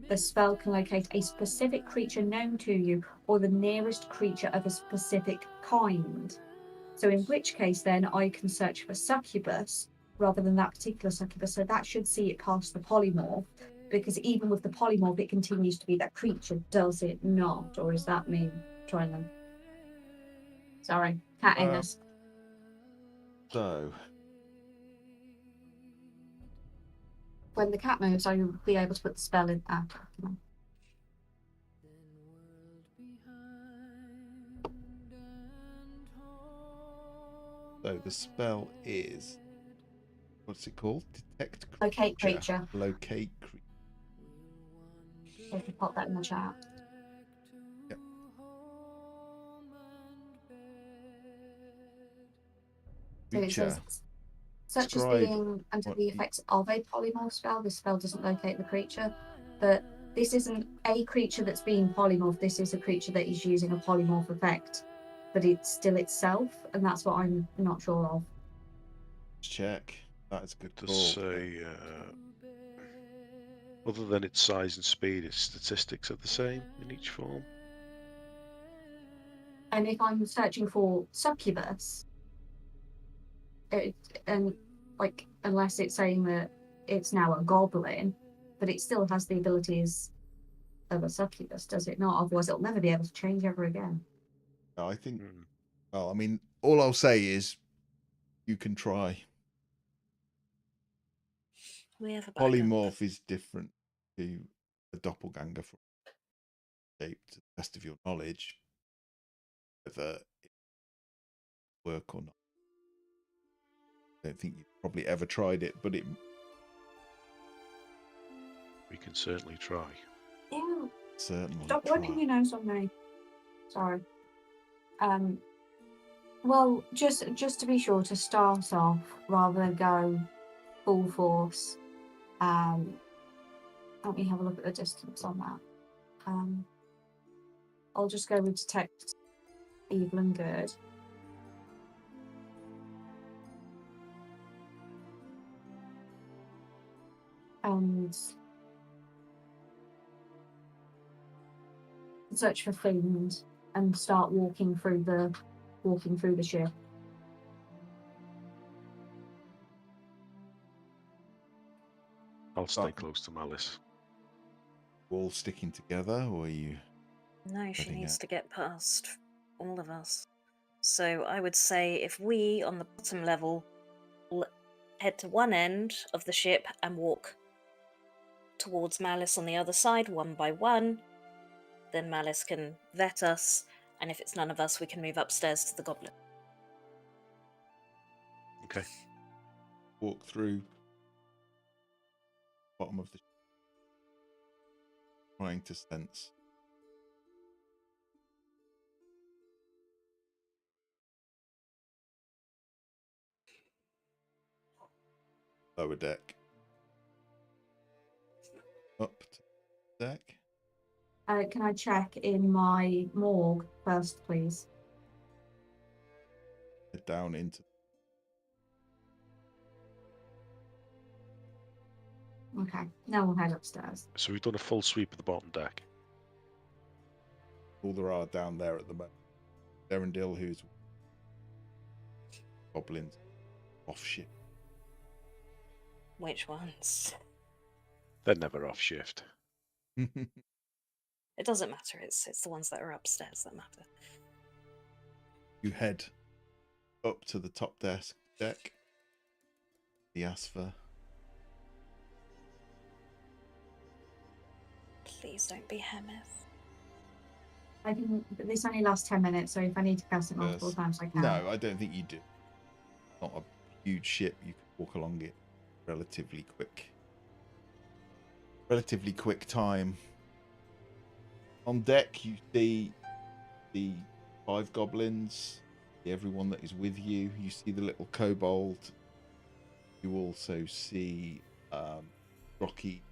Speaker 7: The spell can locate a specific creature known to you or the nearest creature of a specific kind. So in which case then I can search for succubus rather than that particular succubus. So that should see it past the polymorph, because even with the polymorph it continues to be that creature, does it not? Or is that me trying them? Sorry, cat Angus.
Speaker 2: So
Speaker 7: When the cat moves, I will be able to put the spell in.
Speaker 2: So the spell is, what's it called? Detect creature.
Speaker 7: Locate creature.
Speaker 2: Locate creature.
Speaker 7: So I can pop that in the chat.
Speaker 2: Yep.
Speaker 7: So it says,
Speaker 2: Creature.
Speaker 7: such as
Speaker 2: Describe
Speaker 7: being under
Speaker 2: what
Speaker 7: the
Speaker 2: you-
Speaker 7: effects of a polymorph spell, this spell doesn't locate the creature. But this isn't a creature that's being polymorphed, this is a creature that is using a polymorph effect. But it's still itself, and that's what I'm not sure of.
Speaker 2: check. That is a good
Speaker 3: To
Speaker 2: call.
Speaker 3: say, other than its size and speed, its statistics are the same in each form.
Speaker 7: And if I'm searching for succubus, and like, unless it's saying that it's now a goblin, but it still has the abilities of a succubus, does it not? Otherwise, it'll never be able to change ever again.
Speaker 2: No, I think.
Speaker 3: Mm.
Speaker 2: Well, I mean, all I'll say is, you can try.
Speaker 1: We have a backup.
Speaker 2: Polymorph is different to a doppelganger from shape, to the best of your knowledge. Whether it work or not, I don't think you've probably ever tried it, but it
Speaker 3: We can certainly try.
Speaker 7: Ew,
Speaker 2: certainly.
Speaker 7: stop
Speaker 2: try.
Speaker 7: wiping your nose on me. Sorry. Well, just to be sure, to start off, rather than go full force, let me have a look at the distance on that. I'll just go with detect evil and good. And search for fiend and start walking through the ship.
Speaker 3: I'll stay
Speaker 2: Start-
Speaker 3: close to Malice.
Speaker 2: All sticking together, or are you?
Speaker 1: No, she
Speaker 2: Heading
Speaker 1: needs
Speaker 2: out.
Speaker 1: to get past all of us. So I would say if we, on the bottom level, head to one end of the ship and walk towards Malice on the other side, one by one, then Malice can vet us, and if it's none of us, we can move upstairs to the goblin.
Speaker 3: Okay.
Speaker 2: Walk through bottom of the trying to sense lower deck. Up to deck.
Speaker 7: Can I check in my morgue first, please?
Speaker 2: Head down into.
Speaker 7: Okay, now we'll head upstairs.
Speaker 3: So we've done a full sweep of the bottom deck.
Speaker 2: All there are down there at the moment. Derendil, who's goblins off ship.
Speaker 1: Which ones?
Speaker 3: They're never off shift.
Speaker 1: It doesn't matter, it's the ones that are upstairs that matter.
Speaker 2: You head up to the top deck. The Asfer.
Speaker 1: Please don't be Hemeth.
Speaker 7: This only lasts 10 minutes, so if I need to cast it multiple
Speaker 2: Yes.
Speaker 7: times, I can.
Speaker 2: No, I don't think you do. Not a huge ship. You can walk along it relatively quick time. On deck, you see the 5 goblins, everyone that is with you. You see the little kobold. You also see Rocky,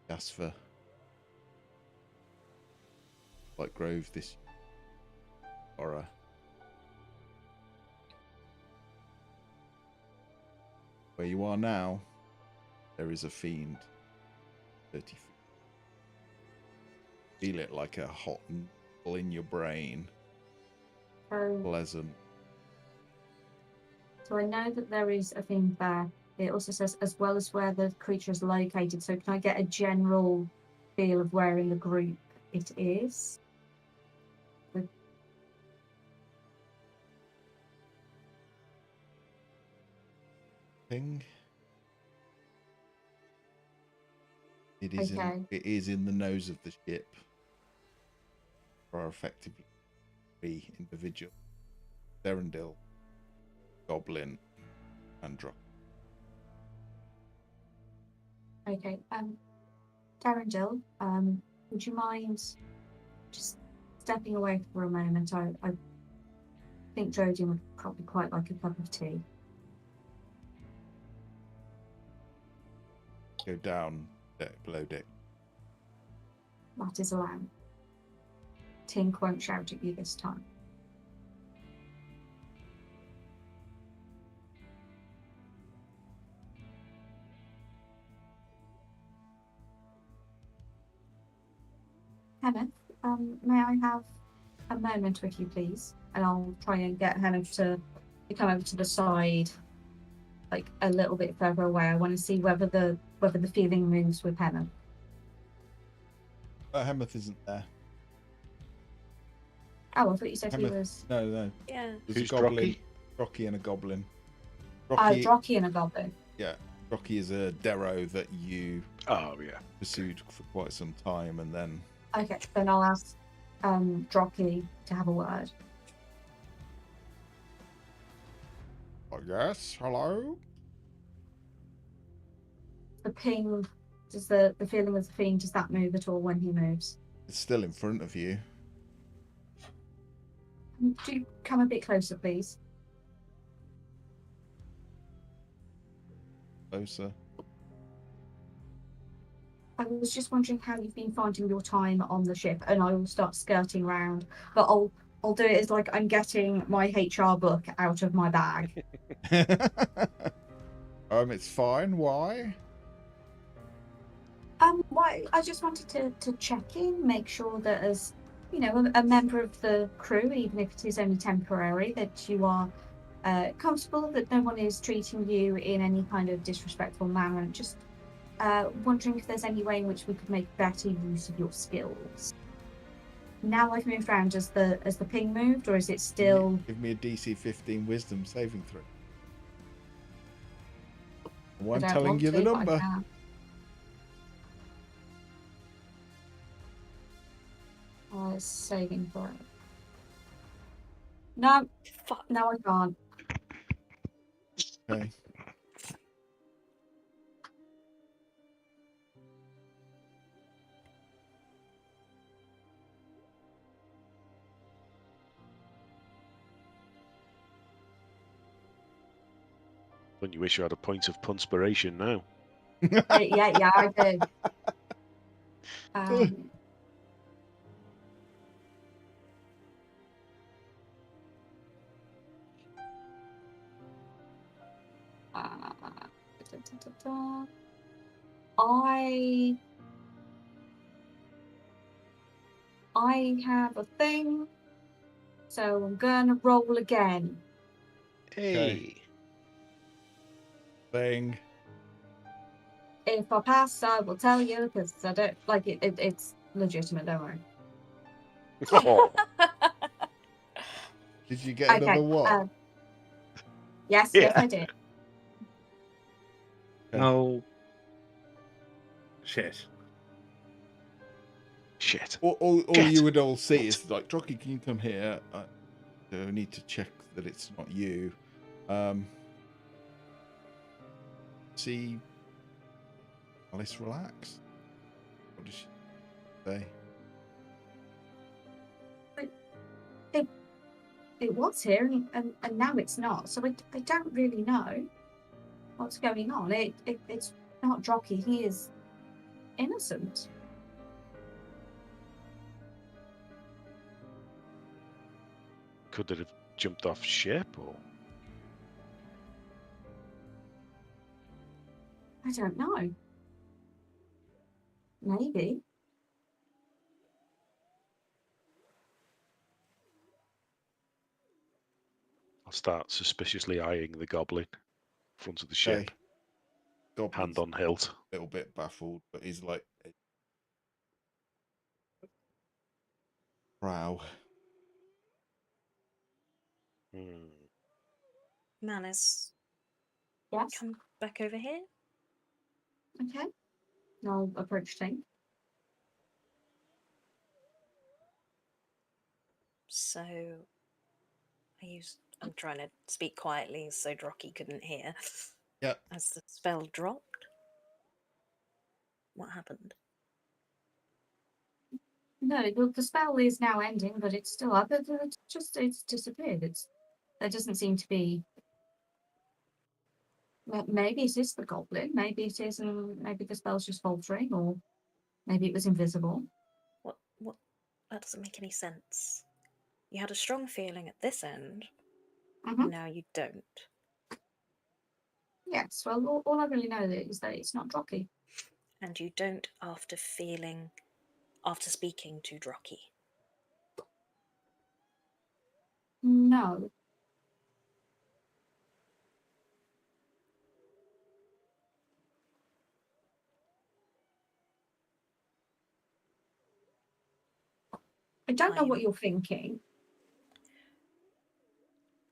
Speaker 2: Jasper, White Grove, this horror. Where you are now, there is a fiend. 30 feet. Feel it like a hot needle in your brain. Pleasant.
Speaker 7: So I know that there is a thing there. It also says as well as where the creature is located. So can I get a general feel of where in the group it is?
Speaker 2: Thing. It is
Speaker 7: Okay.
Speaker 2: it is in the nose of the ship. There are effectively 3 individuals. Derendil, Goblin, and Drop.
Speaker 7: Okay. Tarandil, would you mind just stepping away for a moment? I think Jodie would probably quite like a cup of tea.
Speaker 2: Go down below deck.
Speaker 7: That is allowed. Tink won't shout at you this time. Hannah, may I have a moment with you, please? And I'll try and get Hannah to come over to the side, like a little bit further away. I want to see whether the feeling moves with Hannah.
Speaker 2: Hemeth isn't there.
Speaker 7: Oh, I thought you said he
Speaker 2: Hemeth,
Speaker 7: was.
Speaker 2: no.
Speaker 1: Yeah.
Speaker 2: There's
Speaker 3: Who's
Speaker 2: a goblin.
Speaker 3: Drocky?
Speaker 2: Drocky and a goblin.
Speaker 7: Drocky and a goblin.
Speaker 2: Yeah. Drocky is a Darrow that you
Speaker 3: Oh, yeah.
Speaker 2: pursued for quite some time, and then
Speaker 7: Okay, then I'll ask Drocky to have a word.
Speaker 2: yes, hello.
Speaker 7: The ping, does the feeling of the fiend, does that move at all when he moves?
Speaker 2: It's still in front of you.
Speaker 7: Do you come a bit closer, please?
Speaker 2: Closer.
Speaker 7: I was just wondering how you've been finding your time on the ship, and I will start skirting around, but I'll do it as like I'm getting my HR book out of my bag.
Speaker 2: It's fine. Why?
Speaker 7: Why? I just wanted to check in, make sure that as you know, a member of the crew, even if it is only temporary, that you are comfortable, that no one is treating you in any kind of disrespectful manner, and just wondering if there's any way in which we could make better use of your skills. Now I've moved around, has the ping moved, or is it still?
Speaker 2: Give me a DC 15 Wisdom saving throw. I'm telling you the number.
Speaker 7: Saving throw. No,
Speaker 1: Fuck.
Speaker 7: no, I can't.
Speaker 2: Okay.
Speaker 3: Don't you wish you had a point of punspiration now?
Speaker 7: Yeah, I do. I have a thing, so I'm gonna roll again.
Speaker 3: Hey.
Speaker 2: Thing.
Speaker 7: If I pass, I will tell you, because I don't like it. It's legitimate, don't worry.
Speaker 3: Oh.
Speaker 2: Did you get another one?
Speaker 7: Yes,
Speaker 3: Yeah.
Speaker 7: yes, I did.
Speaker 6: No. Shit.
Speaker 3: Shit.
Speaker 2: All
Speaker 3: Get.
Speaker 2: you would all see is like, Drocky, can you come here? I need to check that it's not you. See Alice relax. What does she say?
Speaker 7: It was here, and now it's not. So I don't really know what's going on. It's not Drocky. He is innocent.
Speaker 3: Could it have jumped off ship, or?
Speaker 7: I don't know. Maybe.
Speaker 3: I'll start suspiciously eyeing the goblin in front of the ship.
Speaker 2: Okay. Goblin's
Speaker 3: Hand on hilt.
Speaker 2: a little bit baffled, but he's like, prow.
Speaker 1: Manners,
Speaker 7: Yes.
Speaker 1: come back over here.
Speaker 7: Okay. I'll approach Tink.
Speaker 1: So, I'm trying to speak quietly so Drocky couldn't hear.
Speaker 2: Yeah.
Speaker 1: As the spell dropped.
Speaker 4: What happened?
Speaker 7: No, the spell is now ending, but it's still up. It's disappeared. There doesn't seem to be. Well, maybe it is the goblin. Maybe it is. Maybe the spell's just faltering, or maybe it was invisible.
Speaker 4: What? That doesn't make any sense. You had a strong feeling at this end.
Speaker 7: Mhm.
Speaker 4: Now you don't.
Speaker 7: Yes. Well, all I really know is that it's not Drocky.
Speaker 4: And you don't after speaking to Drocky.
Speaker 7: No. I don't know what you're thinking,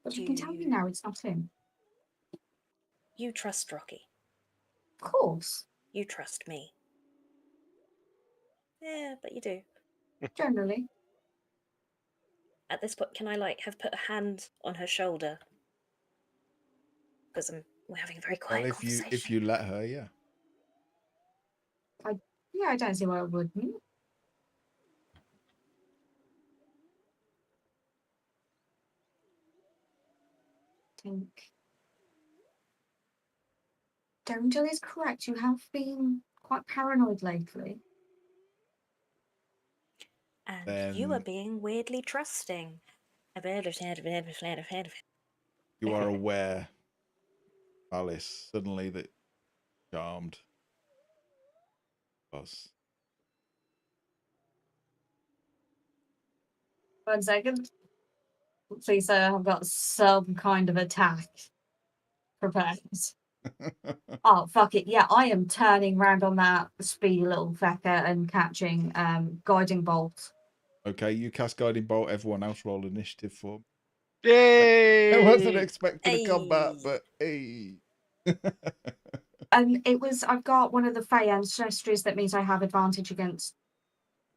Speaker 7: but you can tell me now it's not him.
Speaker 4: You trust Drocky.
Speaker 7: Of course.
Speaker 4: You trust me. Yeah, but you do.
Speaker 7: Generally.
Speaker 4: At this point, can I have put a hand on her shoulder? Because we're having a very quiet conversation.
Speaker 2: If you let her, yeah.
Speaker 7: I don't see why I wouldn't. Think. Darrington is correct. You have been quite paranoid lately.
Speaker 4: And you are being weirdly trusting.
Speaker 2: You are aware, Alice, suddenly that charmed us.
Speaker 7: 1 second. Please say I've got some kind of attack prepared. Oh, fuck it. Yeah, I am turning round on that speedy little fecker and catching Guiding Bolt.
Speaker 2: Okay, you cast Guiding Bolt. Everyone else roll initiative for me.
Speaker 3: Yay!
Speaker 2: I wasn't expecting a combat, but hey.
Speaker 7: And I've got one of the Fey ancestries that means I have advantage against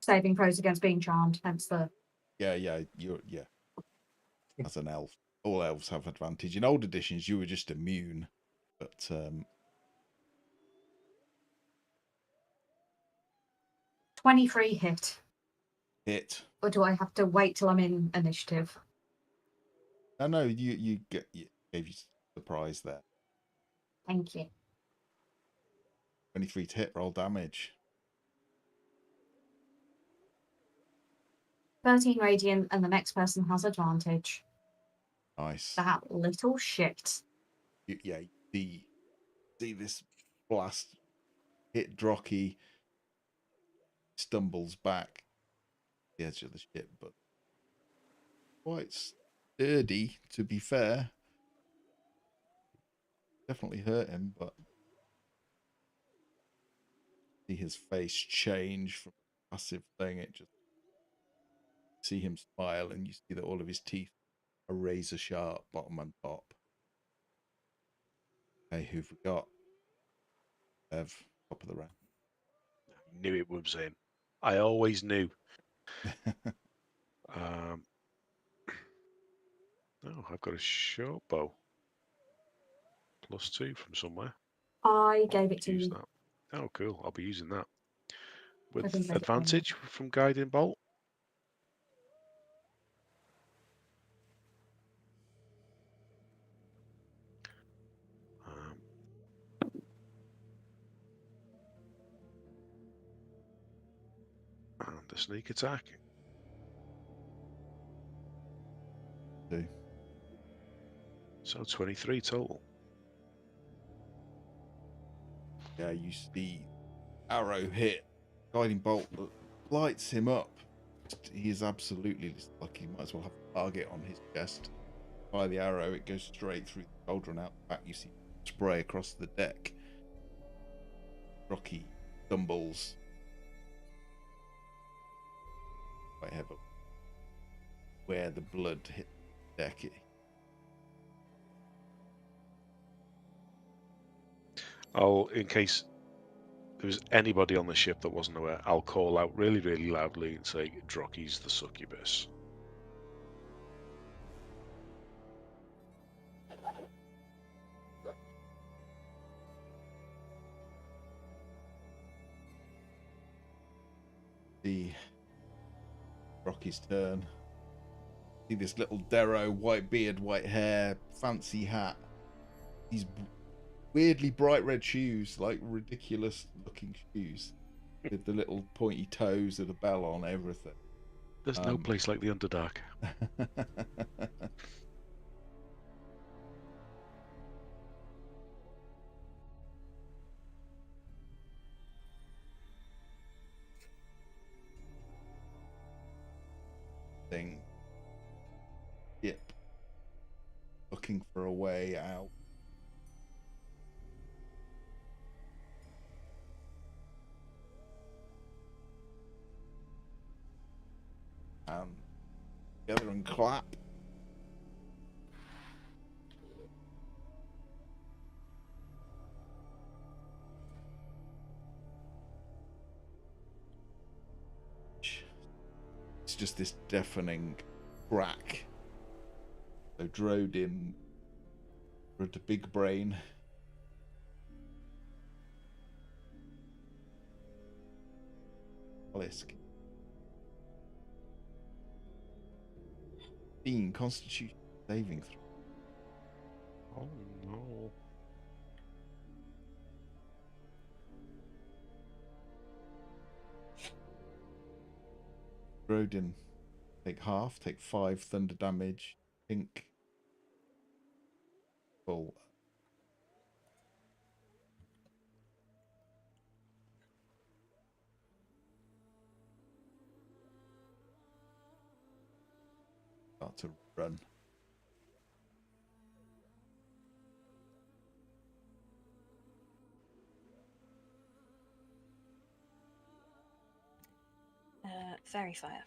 Speaker 7: saving throws against being charmed, hence the...
Speaker 2: Yeah. As an elf, all elves have advantage. In old editions, you were just immune, but
Speaker 7: 23 hit.
Speaker 2: hit.
Speaker 7: Or do I have to wait till I'm in initiative?
Speaker 2: No, you gave you surprise there.
Speaker 7: Thank you.
Speaker 2: 23 to hit, roll damage.
Speaker 7: 13 radiant, and the next person has advantage.
Speaker 2: Nice.
Speaker 7: That little shit.
Speaker 2: You see this blast hit Drocky, stumbles back the edge of the ship, but quite sturdy, to be fair. Definitely hurt him, but see his face change from a passive thing. It just see him smile, and you see that all of his teeth are razor sharp, bottom and top. Hey, who've we got? Ev, top of the round.
Speaker 3: Knew it was him. I always knew. Oh, I've got a short bow. +2 from somewhere.
Speaker 7: I gave it to
Speaker 3: Use
Speaker 7: you.
Speaker 3: that. Oh, cool. I'll be using that.
Speaker 7: I
Speaker 3: With
Speaker 7: didn't make it
Speaker 3: advantage from Guiding Bolt. And a sneak attack.
Speaker 2: 2.
Speaker 3: So 23 total.
Speaker 2: Yeah, you see arrow hit. Guiding bolt lights him up. He is absolutely lucky. He might as well have a target on his chest. By the arrow, it goes straight through the shoulder and out the back. You see spray across the deck. Rocky stumbles. Quite heavy. Where the blood hit the deck.
Speaker 3: In case there was anybody on the ship that wasn't aware, I'll call out really, really loudly and say, Drocky's the succubus.
Speaker 2: Rocky's turn. See this little Darrow, white beard, white hair, fancy hat. These weirdly bright red shoes, like ridiculous looking shoes, with the little pointy toes with a bell on everything.
Speaker 3: There's no place like the Underdark.
Speaker 2: Thing. Yep. Looking for a way out. Together and clap. It's just this deafening crack. So Drodin with the big brain. Lisk. Constitution saving throw.
Speaker 3: Oh no.
Speaker 2: Rodin, take half, take 5 thunder damage. Pink. Full. Start to run.
Speaker 4: Fairy fire.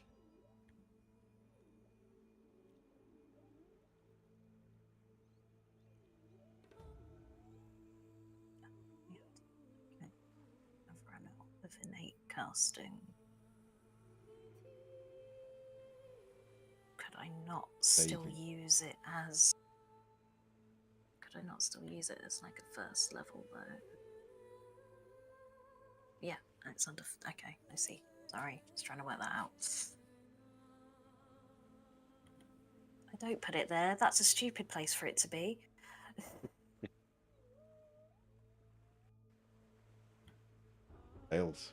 Speaker 4: Okay. I've run out of innate casting. Could I not still
Speaker 2: Saving.
Speaker 4: use it as? Could I not still use it as like a first level though? Yeah, it's under. Okay, I see. Sorry, just trying to work that out. I don't put it there. That's a stupid place for it to be.
Speaker 2: Fails.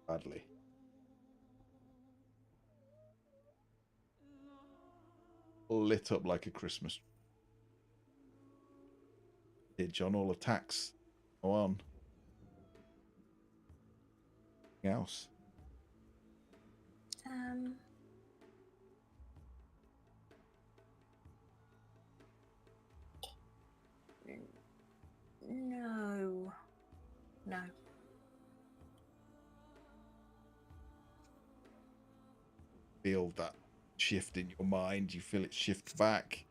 Speaker 2: Badly. Lit up like a Christmas tree. Edge on all attacks. Go on. Anything else?
Speaker 4: No. No.
Speaker 2: Feel that shift in your mind. You feel it shift back.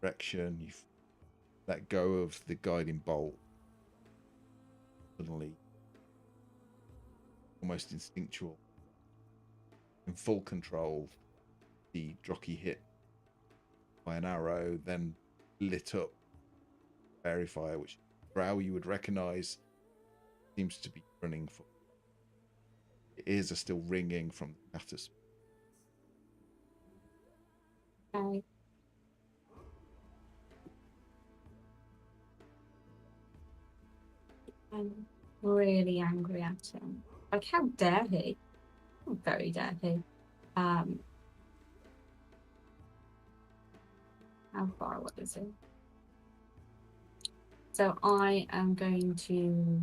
Speaker 2: Direction. You let go of the guiding bolt. Suddenly, almost instinctual, in full control. The jockey hit by an arrow, then lit up fairy fire, which brow you would recognize seems to be running for. Ears are still ringing from the catus.
Speaker 7: Okay. I'm really angry at him. Like, how dare he? How very dare he? How far away is he? So I am going to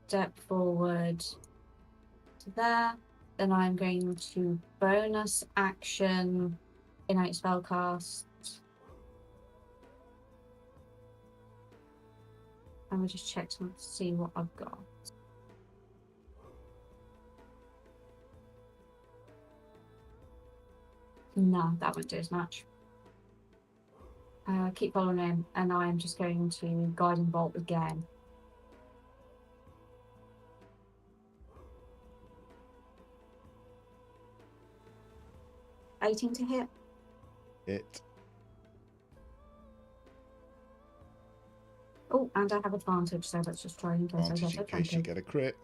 Speaker 7: step forward to there. Then I'm going to bonus action innate spellcast. And we'll just check to see what I've got. No, that won't do as much. Keep following him, and I'm just going to guiding bolt again. $18 to hit.
Speaker 2: Hit.
Speaker 7: Oh, and I have advantage, so let's just try in case I
Speaker 2: Advantage
Speaker 7: get
Speaker 2: in
Speaker 7: a
Speaker 2: case you
Speaker 7: 20.
Speaker 2: get a crit.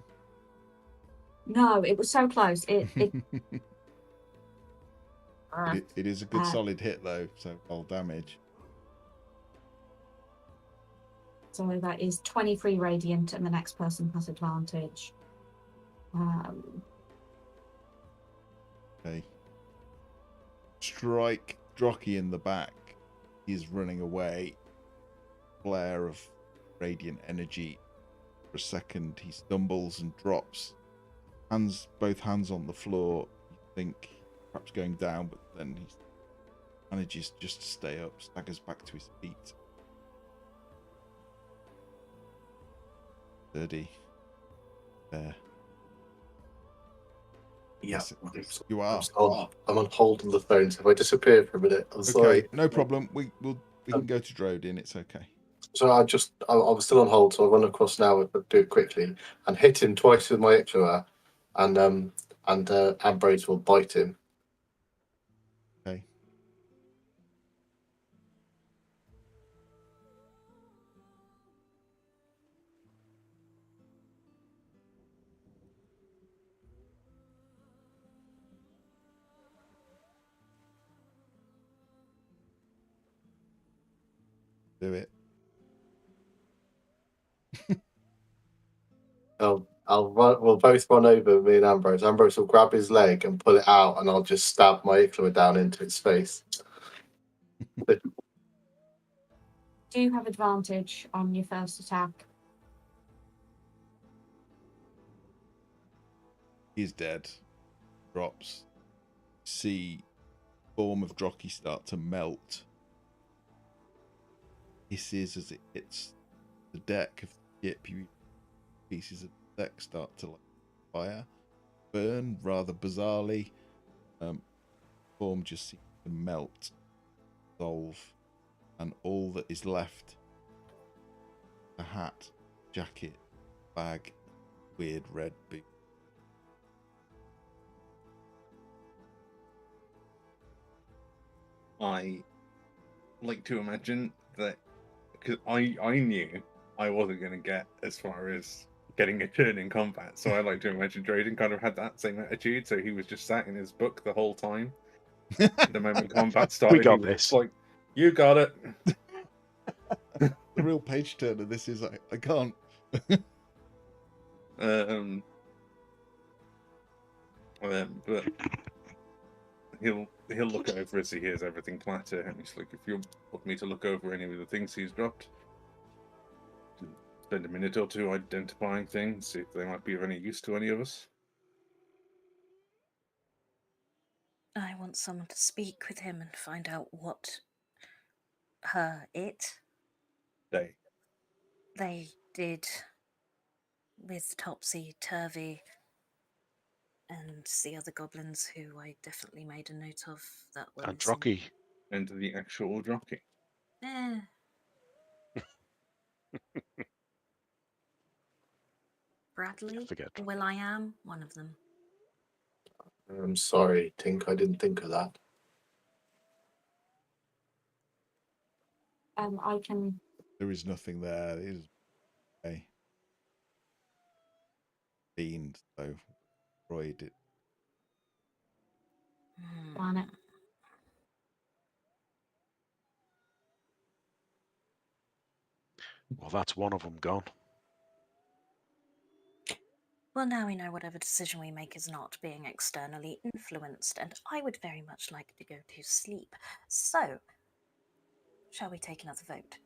Speaker 7: No, it was so close. It
Speaker 2: It is a good
Speaker 7: Uh,
Speaker 2: solid hit though, so roll damage.
Speaker 7: so that is 23 radiant, and the next person has advantage.
Speaker 2: Okay. Strike Drocky in the back. He's running away. Flare of radiant energy. For a second, he stumbles and drops. Both hands on the floor. You think perhaps going down, but then he manages just to stay up, staggers back to his feet. 30. There.
Speaker 5: Yeah,
Speaker 2: Yes, you are.
Speaker 5: I'm on hold on the phone, so if I disappear for a minute, I'm sorry.
Speaker 2: Okay, no problem. We can go to Drodin. It's okay.
Speaker 5: So I was still on hold, so I'll run across now and do it quickly and hit him twice with my Ictua, and Ambrose will bite him.
Speaker 2: Okay. Do it.
Speaker 5: I'll run. We'll both run over, me and Ambrose. Ambrose will grab his leg and pull it out, and I'll just stab my Ictua down into its face.
Speaker 7: Do you have advantage on your first attack?
Speaker 2: He's dead. Drops. See form of Drocky start to melt. Hisses as it hits the deck of the ship. Pieces of the deck start to fire, burn rather bizarrely. Form just seems to melt, dissolve, and all that is left: a hat, jacket, bag, weird red boot.
Speaker 6: I like to imagine that because I knew I wasn't going to get as far as getting a turn in combat, so I like to imagine Drayden kind of had that same attitude. So he was just sat in his book the whole time. The moment combat started,
Speaker 3: got
Speaker 6: he was
Speaker 3: this.
Speaker 6: just like, "You got it."
Speaker 2: The real page turner. This is I can't.
Speaker 6: But he'll look over as he hears everything clatter, and he's like, "If you want me to look over any of the things he's dropped, spend a minute or two identifying things, see if they might be of any use to any of us."
Speaker 1: I want someone to speak with him and find out what they did with Topsy Turvy and the other goblins who I definitely made a note of that were
Speaker 3: And
Speaker 1: missing.
Speaker 3: Drocky.
Speaker 6: And the actual Drocky.
Speaker 1: Bradley,
Speaker 3: Forget Drocky.
Speaker 1: Will I Am, one of them.
Speaker 5: I'm sorry, Tink. I didn't think of that.
Speaker 7: I can.
Speaker 2: There is nothing there. It is a fiend, so destroyed it.
Speaker 7: Plan it.
Speaker 3: Well, that's one of them gone.
Speaker 1: Well, now we know whatever decision we make is not being externally influenced, and I would very much like to go to sleep. So, shall we take another vote?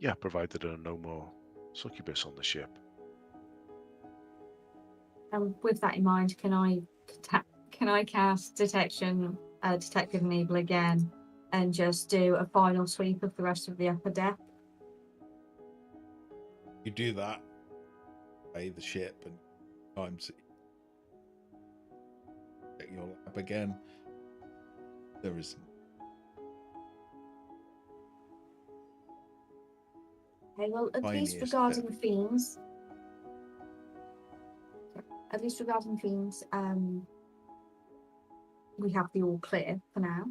Speaker 3: Yeah, provided there are no more succubus on the ship.
Speaker 7: With that in mind, can I cast detective enable again, and just do a final sweep of the rest of the upper deck?
Speaker 2: You do that, pay the ship, and times check your lab again. There isn't.
Speaker 7: Okay, well, at least
Speaker 2: Tiniest
Speaker 7: regarding
Speaker 2: bit.
Speaker 7: fiends, we have the all clear for now.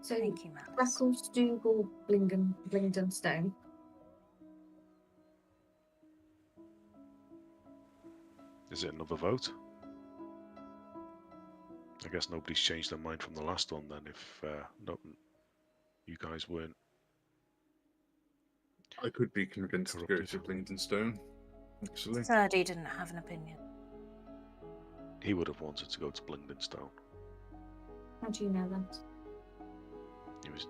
Speaker 7: So
Speaker 1: Thank you, Malice.
Speaker 7: Freckles, Dougal, Blingdenstone.
Speaker 3: Is it another vote? I guess nobody's changed their mind from the last one then. If no, you guys weren't
Speaker 6: I could be convinced to go
Speaker 3: corrupted.
Speaker 6: to Blingdenstone, actually.
Speaker 4: Thirdy didn't have an opinion.
Speaker 3: He would have wanted to go to Blingdenstone.
Speaker 7: How do you know that?
Speaker 3: He was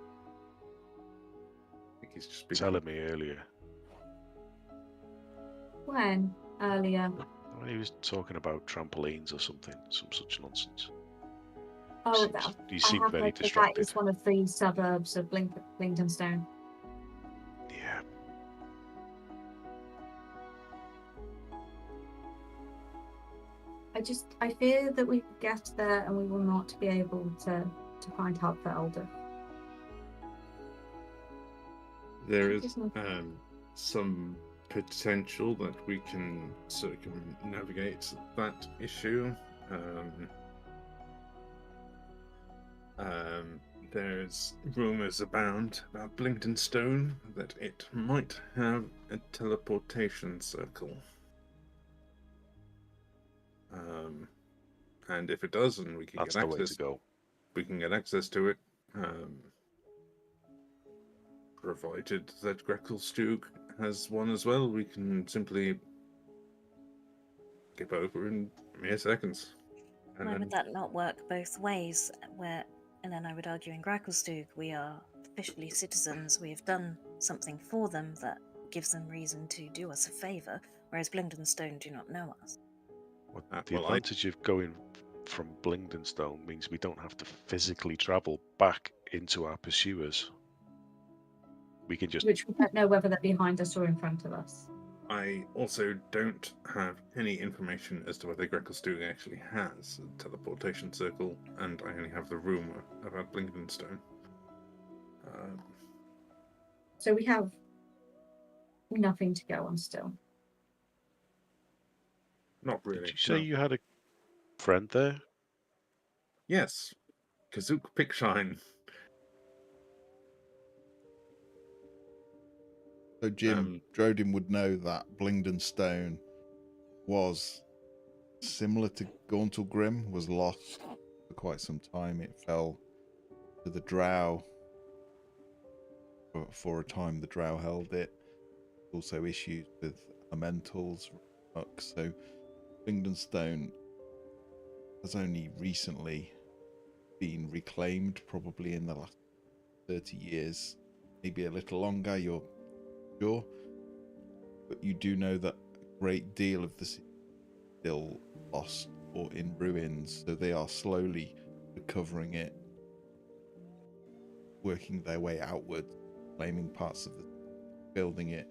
Speaker 6: I think he's just been
Speaker 3: telling me earlier.
Speaker 7: When? Earlier.
Speaker 3: When he was talking about trampolines or something, some such nonsense.
Speaker 7: Oh,
Speaker 3: He
Speaker 7: I
Speaker 3: seemed
Speaker 7: have
Speaker 3: very
Speaker 7: heard that
Speaker 3: distracted.
Speaker 7: is one of the suburbs of Blingdenstone.
Speaker 3: Yeah.
Speaker 7: I fear that we get there and we will not be able to find help for Elder.
Speaker 6: There is
Speaker 7: Just not-
Speaker 6: some potential that we can circumnavigate that issue. There's rumours abound about Blingdenstone that it might have a teleportation circle. And if it does, and we can
Speaker 3: That's
Speaker 6: get
Speaker 3: the way
Speaker 6: access,
Speaker 3: to go.
Speaker 6: we can get access to it. Provided that Greckelstug has one as well, we can simply skip over in mere seconds. And
Speaker 4: Why
Speaker 6: then
Speaker 4: would that not work both ways? And then I would argue in Gracklestug, we are officially citizens. We have done something for them that gives them reason to do us a favour, whereas Blingdenstone do not know us.
Speaker 3: The advantage of going from Blingdenstone means we don't have to physically travel back into our pursuers. We can just...
Speaker 7: Which we don't know whether they're behind us or in front of us.
Speaker 6: I also don't have any information as to whether Greckelstug actually has a teleportation circle, and I only have the rumour about Blingdenstone.
Speaker 7: So we have nothing to go on still.
Speaker 6: Not really.
Speaker 3: Did you say
Speaker 6: no.
Speaker 3: you had a friend there?
Speaker 6: Yes, Kazook Pickshine.
Speaker 2: So Jim Drodin would know that Blingdenstone was similar to Gauntlgrim, was lost for quite some time. It fell to the Drow. For a time, the Drow held it. Also issues with elementals. So Blingdenstone has only recently been reclaimed, probably in the last 30 years, maybe a little longer, you're sure. But you do know that a great deal of the city is still lost or in ruins, so they are slowly recovering it, working their way outward, claiming parts of the building it.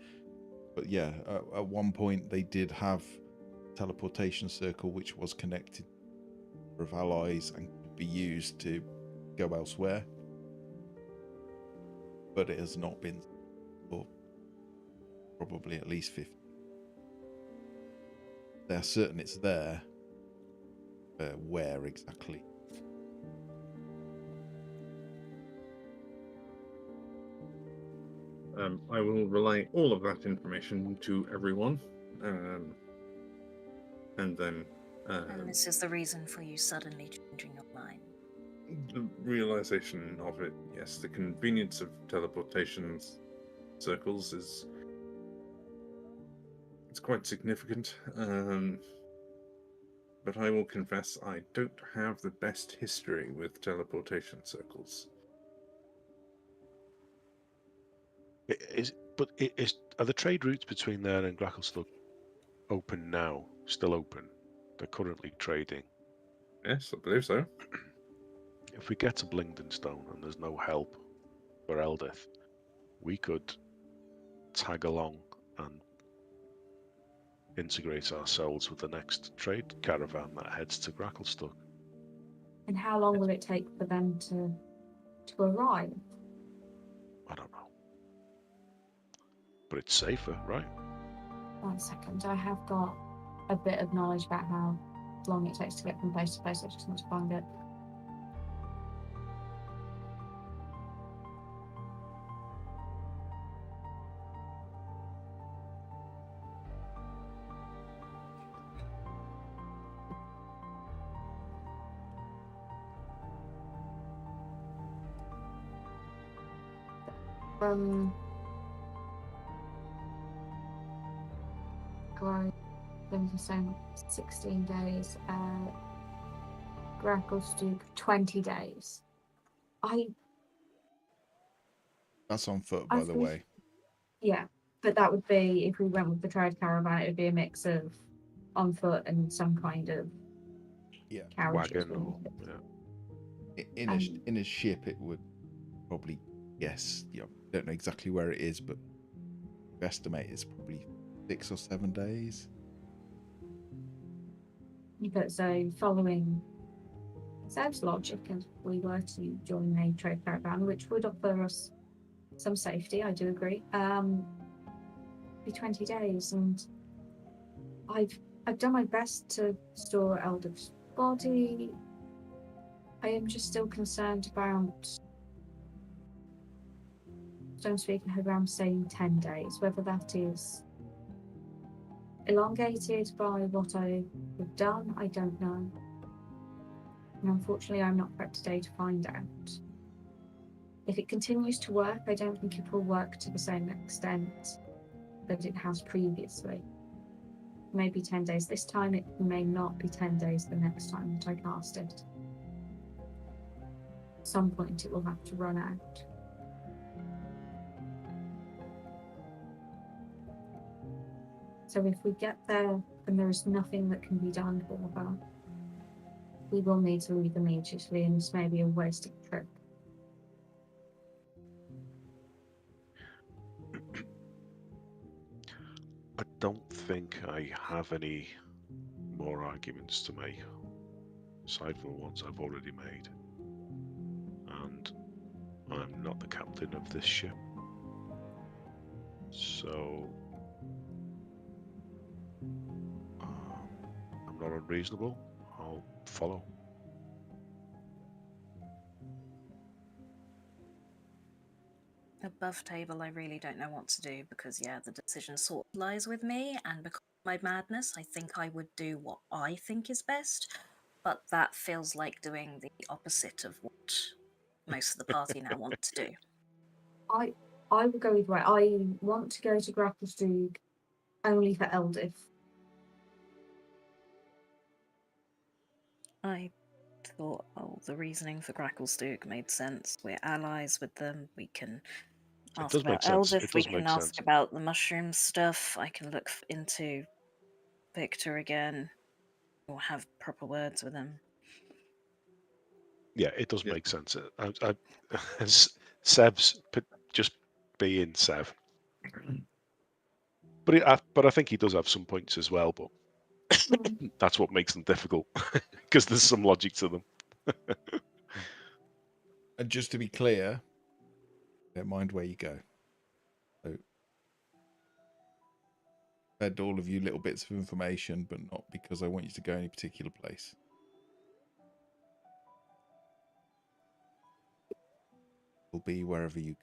Speaker 2: But yeah, at one point they did have a teleportation circle which was connected of allies and could be used to go elsewhere, but it has not been for probably at least 50. They're certain it's there, but where exactly?
Speaker 6: I will relay all of that information to everyone, and then
Speaker 4: And this is the reason for you suddenly changing your mind.
Speaker 6: the realization of it. Yes, the convenience of teleportation circles is it's quite significant. But I will confess I don't have the best history with teleportation circles.
Speaker 3: Are the trade routes between there and Gracklestug open now? Still open? They're currently trading.
Speaker 6: Yes, I believe so.
Speaker 3: If we get to Blingdenstone and there's no help for Eldith, we could tag along and integrate ourselves with the next trade caravan that heads to Gracklestug.
Speaker 7: And how long will it take for them to arrive?
Speaker 3: I don't know. But it's safer, right?
Speaker 7: 1 second. I have got a bit of knowledge about how long it takes to get from place to place. I just want to find it. Saying 16 days. Grackles do 20 days.
Speaker 2: That's on foot,
Speaker 7: I
Speaker 2: by the
Speaker 7: think-
Speaker 2: way.
Speaker 7: Yeah, but that would be if we went with the trade caravan. It would be a mix of on foot and some kind of
Speaker 2: Yeah.
Speaker 7: carriages.
Speaker 3: Wagon or
Speaker 2: In a ship, it would probably guess. Don't know exactly where it is, but we estimate it's probably 6 or 7 days.
Speaker 7: But so following Seb's logic, if we were to join a trade caravan, which would offer us some safety, I do agree. Be 20 days, and I've done my best to store Elder's body. I am just still concerned about Stonespeak and Hobram saying 10 days, whether that is elongated by what I have done, I don't know. And unfortunately, I'm not prepped today to find out. If it continues to work, I don't think it will work to the same extent that it has previously. Maybe 10 days this time, it may not be 10 days the next time that I cast it. At some point, it will have to run out. So if we get there and there is nothing that can be done for her, we will need to leave immediately, and this may be a wasted trip.
Speaker 3: I don't think I have any more arguments to make, aside from the ones I've already made. And I'm not the captain of this ship. So I'm not unreasonable. I'll follow.
Speaker 1: Above table, I really don't know what to do because, yeah, the decision sort of lies with me, and because of my madness, I think I would do what I think is best, but that feels like doing the opposite of what most of the party now want to do.
Speaker 7: I will go either way. I want to go to Grapplestug only for Eldith.
Speaker 1: I thought, the reasoning for Gracklestug made sense. We're allies with them. We can ask
Speaker 3: does
Speaker 1: about
Speaker 3: make sense. It
Speaker 1: Eldith. We
Speaker 3: does
Speaker 1: can
Speaker 3: make
Speaker 1: ask
Speaker 3: sense.
Speaker 1: about the mushroom stuff. I can look into Victor again. Or have proper words with him.
Speaker 3: Yeah, it does
Speaker 6: Yeah.
Speaker 3: make sense. Sev's just being Sev. But I think he does have some points as well, but that's what makes them difficult, because there's some logic to them.
Speaker 2: And just to be clear, don't mind where you go. So, fed all of you little bits of information, but not because I want you to go any particular place. Will be wherever you go.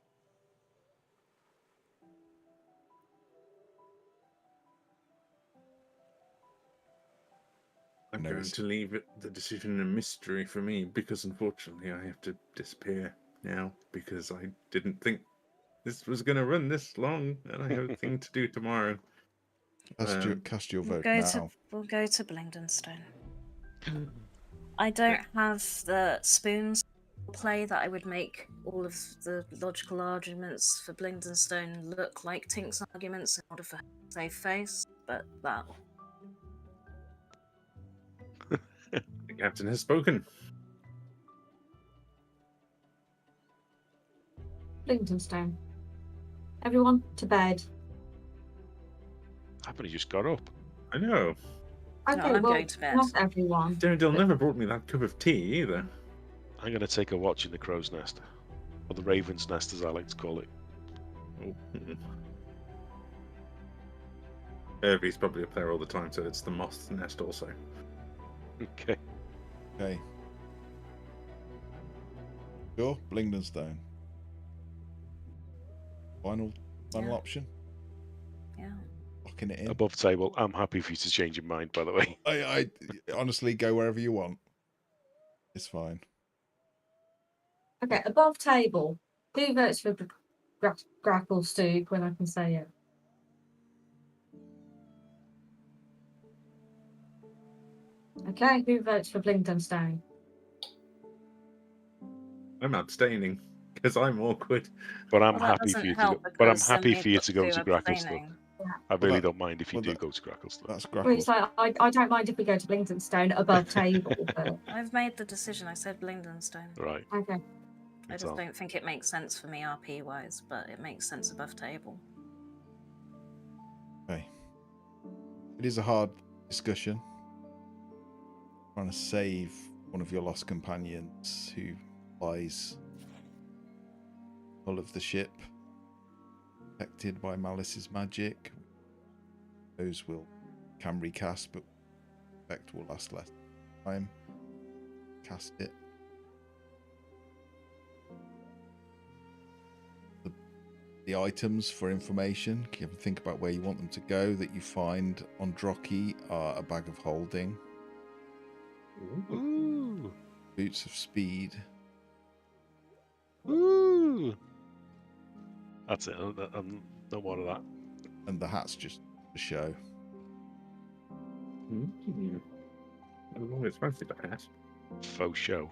Speaker 6: I'm
Speaker 2: No,
Speaker 6: going
Speaker 2: it's-
Speaker 6: to leave the decision a mystery for me because unfortunately I have to disappear now because I didn't think this was going to run this long and I have a thing to do tomorrow.
Speaker 2: Cast your
Speaker 1: We'll
Speaker 2: vote
Speaker 1: go
Speaker 2: now.
Speaker 1: to Blingdenstone. I don't have the spoons play that I would make all of the logical arguments for Blingdenstone look like Tink's arguments in order for her to save face, but that.
Speaker 6: The captain has spoken.
Speaker 7: Blingtonstone. Everyone to bed.
Speaker 3: I've only just got up.
Speaker 6: I know.
Speaker 7: Okay,
Speaker 1: I'm
Speaker 7: well,
Speaker 1: going to bed.
Speaker 7: not everyone.
Speaker 6: Daredevil never brought me that cup of tea either.
Speaker 3: I'm going to take a watch in the crow's nest, or the raven's nest, as I like to call it.
Speaker 6: Oh. He's probably up there all the time, so it's the moth's nest also.
Speaker 3: Okay.
Speaker 2: Okay. Sure, Blingdenstone. Final
Speaker 1: Yeah.
Speaker 2: option?
Speaker 1: Yeah.
Speaker 2: Locking it in.
Speaker 3: Above table, I'm happy for you to change your mind, by the way.
Speaker 2: I honestly go wherever you want. It's fine.
Speaker 7: Okay, above table. Who votes for grackle soup when I can say it. Okay, who votes for Blingdenstone?
Speaker 6: I'm abstaining because I'm awkward.
Speaker 3: But I'm
Speaker 1: Well, that
Speaker 3: happy for
Speaker 1: doesn't
Speaker 3: you to go.
Speaker 1: help
Speaker 3: But I'm
Speaker 1: because
Speaker 3: happy
Speaker 1: we
Speaker 3: for you
Speaker 1: put
Speaker 3: to go
Speaker 1: two
Speaker 3: to Gracklestone.
Speaker 1: abstaining.
Speaker 3: I really
Speaker 2: that-
Speaker 3: don't mind if you
Speaker 2: well,
Speaker 3: do
Speaker 2: that-
Speaker 3: go to Gracklestone.
Speaker 2: That's
Speaker 7: Well,
Speaker 2: Grackle.
Speaker 7: it's like, I don't mind if we go to Blingdenstone above table, but
Speaker 1: I've made the decision. I said Blingdenstone.
Speaker 3: Right.
Speaker 7: okay.
Speaker 1: I
Speaker 3: It's
Speaker 1: just
Speaker 3: on.
Speaker 1: don't think it makes sense for me RP wise, but it makes sense above table.
Speaker 2: Okay. It is a hard discussion. Trying to save one of your lost companions who lies hull of the ship, affected by Malice's magic. Those can recast, but effect will last less time. Cast it. The items for information, can you ever think about where you want them to go, that you find on Drocky are a bag of holding,
Speaker 3: Ooh.
Speaker 2: boots of speed,
Speaker 3: Ooh. That's it. I'm no more of that.
Speaker 2: and the hat's just a show.
Speaker 6: I've always fancied a hat.
Speaker 3: Faux show.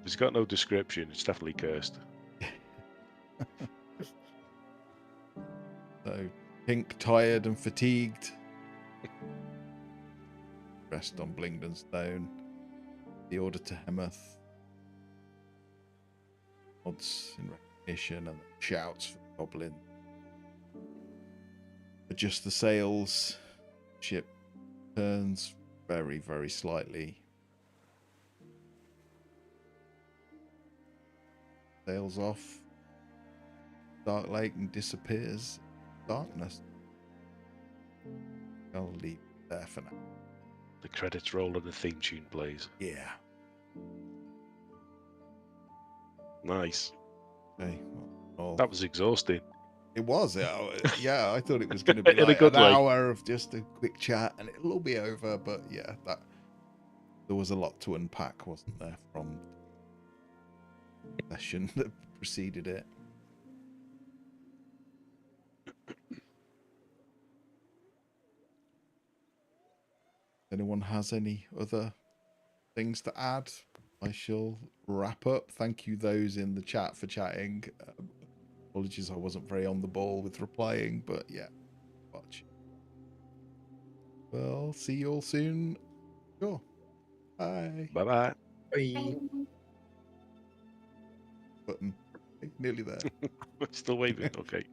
Speaker 3: If it's got no description, it's definitely cursed.
Speaker 2: So, Pink, tired and fatigued. Rest on Blingdenstone. The order to Hemeth. Nods in recognition and shouts for the goblin. Adjust the sails. Ship turns very, very slightly. Sails off. Dark Lake and disappears. Darkness. I'll leave it there for now.
Speaker 3: The credits roll and the theme tune plays.
Speaker 2: Yeah.
Speaker 3: Nice.
Speaker 2: Okay. Well,
Speaker 3: That was exhausting.
Speaker 2: it was. Yeah, I thought it was going to be
Speaker 3: In a
Speaker 2: like
Speaker 3: good
Speaker 2: an
Speaker 3: way.
Speaker 2: hour of just a quick chat, and it'll all be over. But yeah, there was a lot to unpack, wasn't there, from the session that preceded it. Anyone has any other things to add? I shall wrap up. Thank you those in the chat for chatting. Apologies I wasn't very on the ball with replying, but yeah, watch. Well, see you all soon. Sure. Bye.
Speaker 3: Bye-bye.
Speaker 6: Bye.
Speaker 2: Button. Nearly there.
Speaker 3: Still waving. Okay.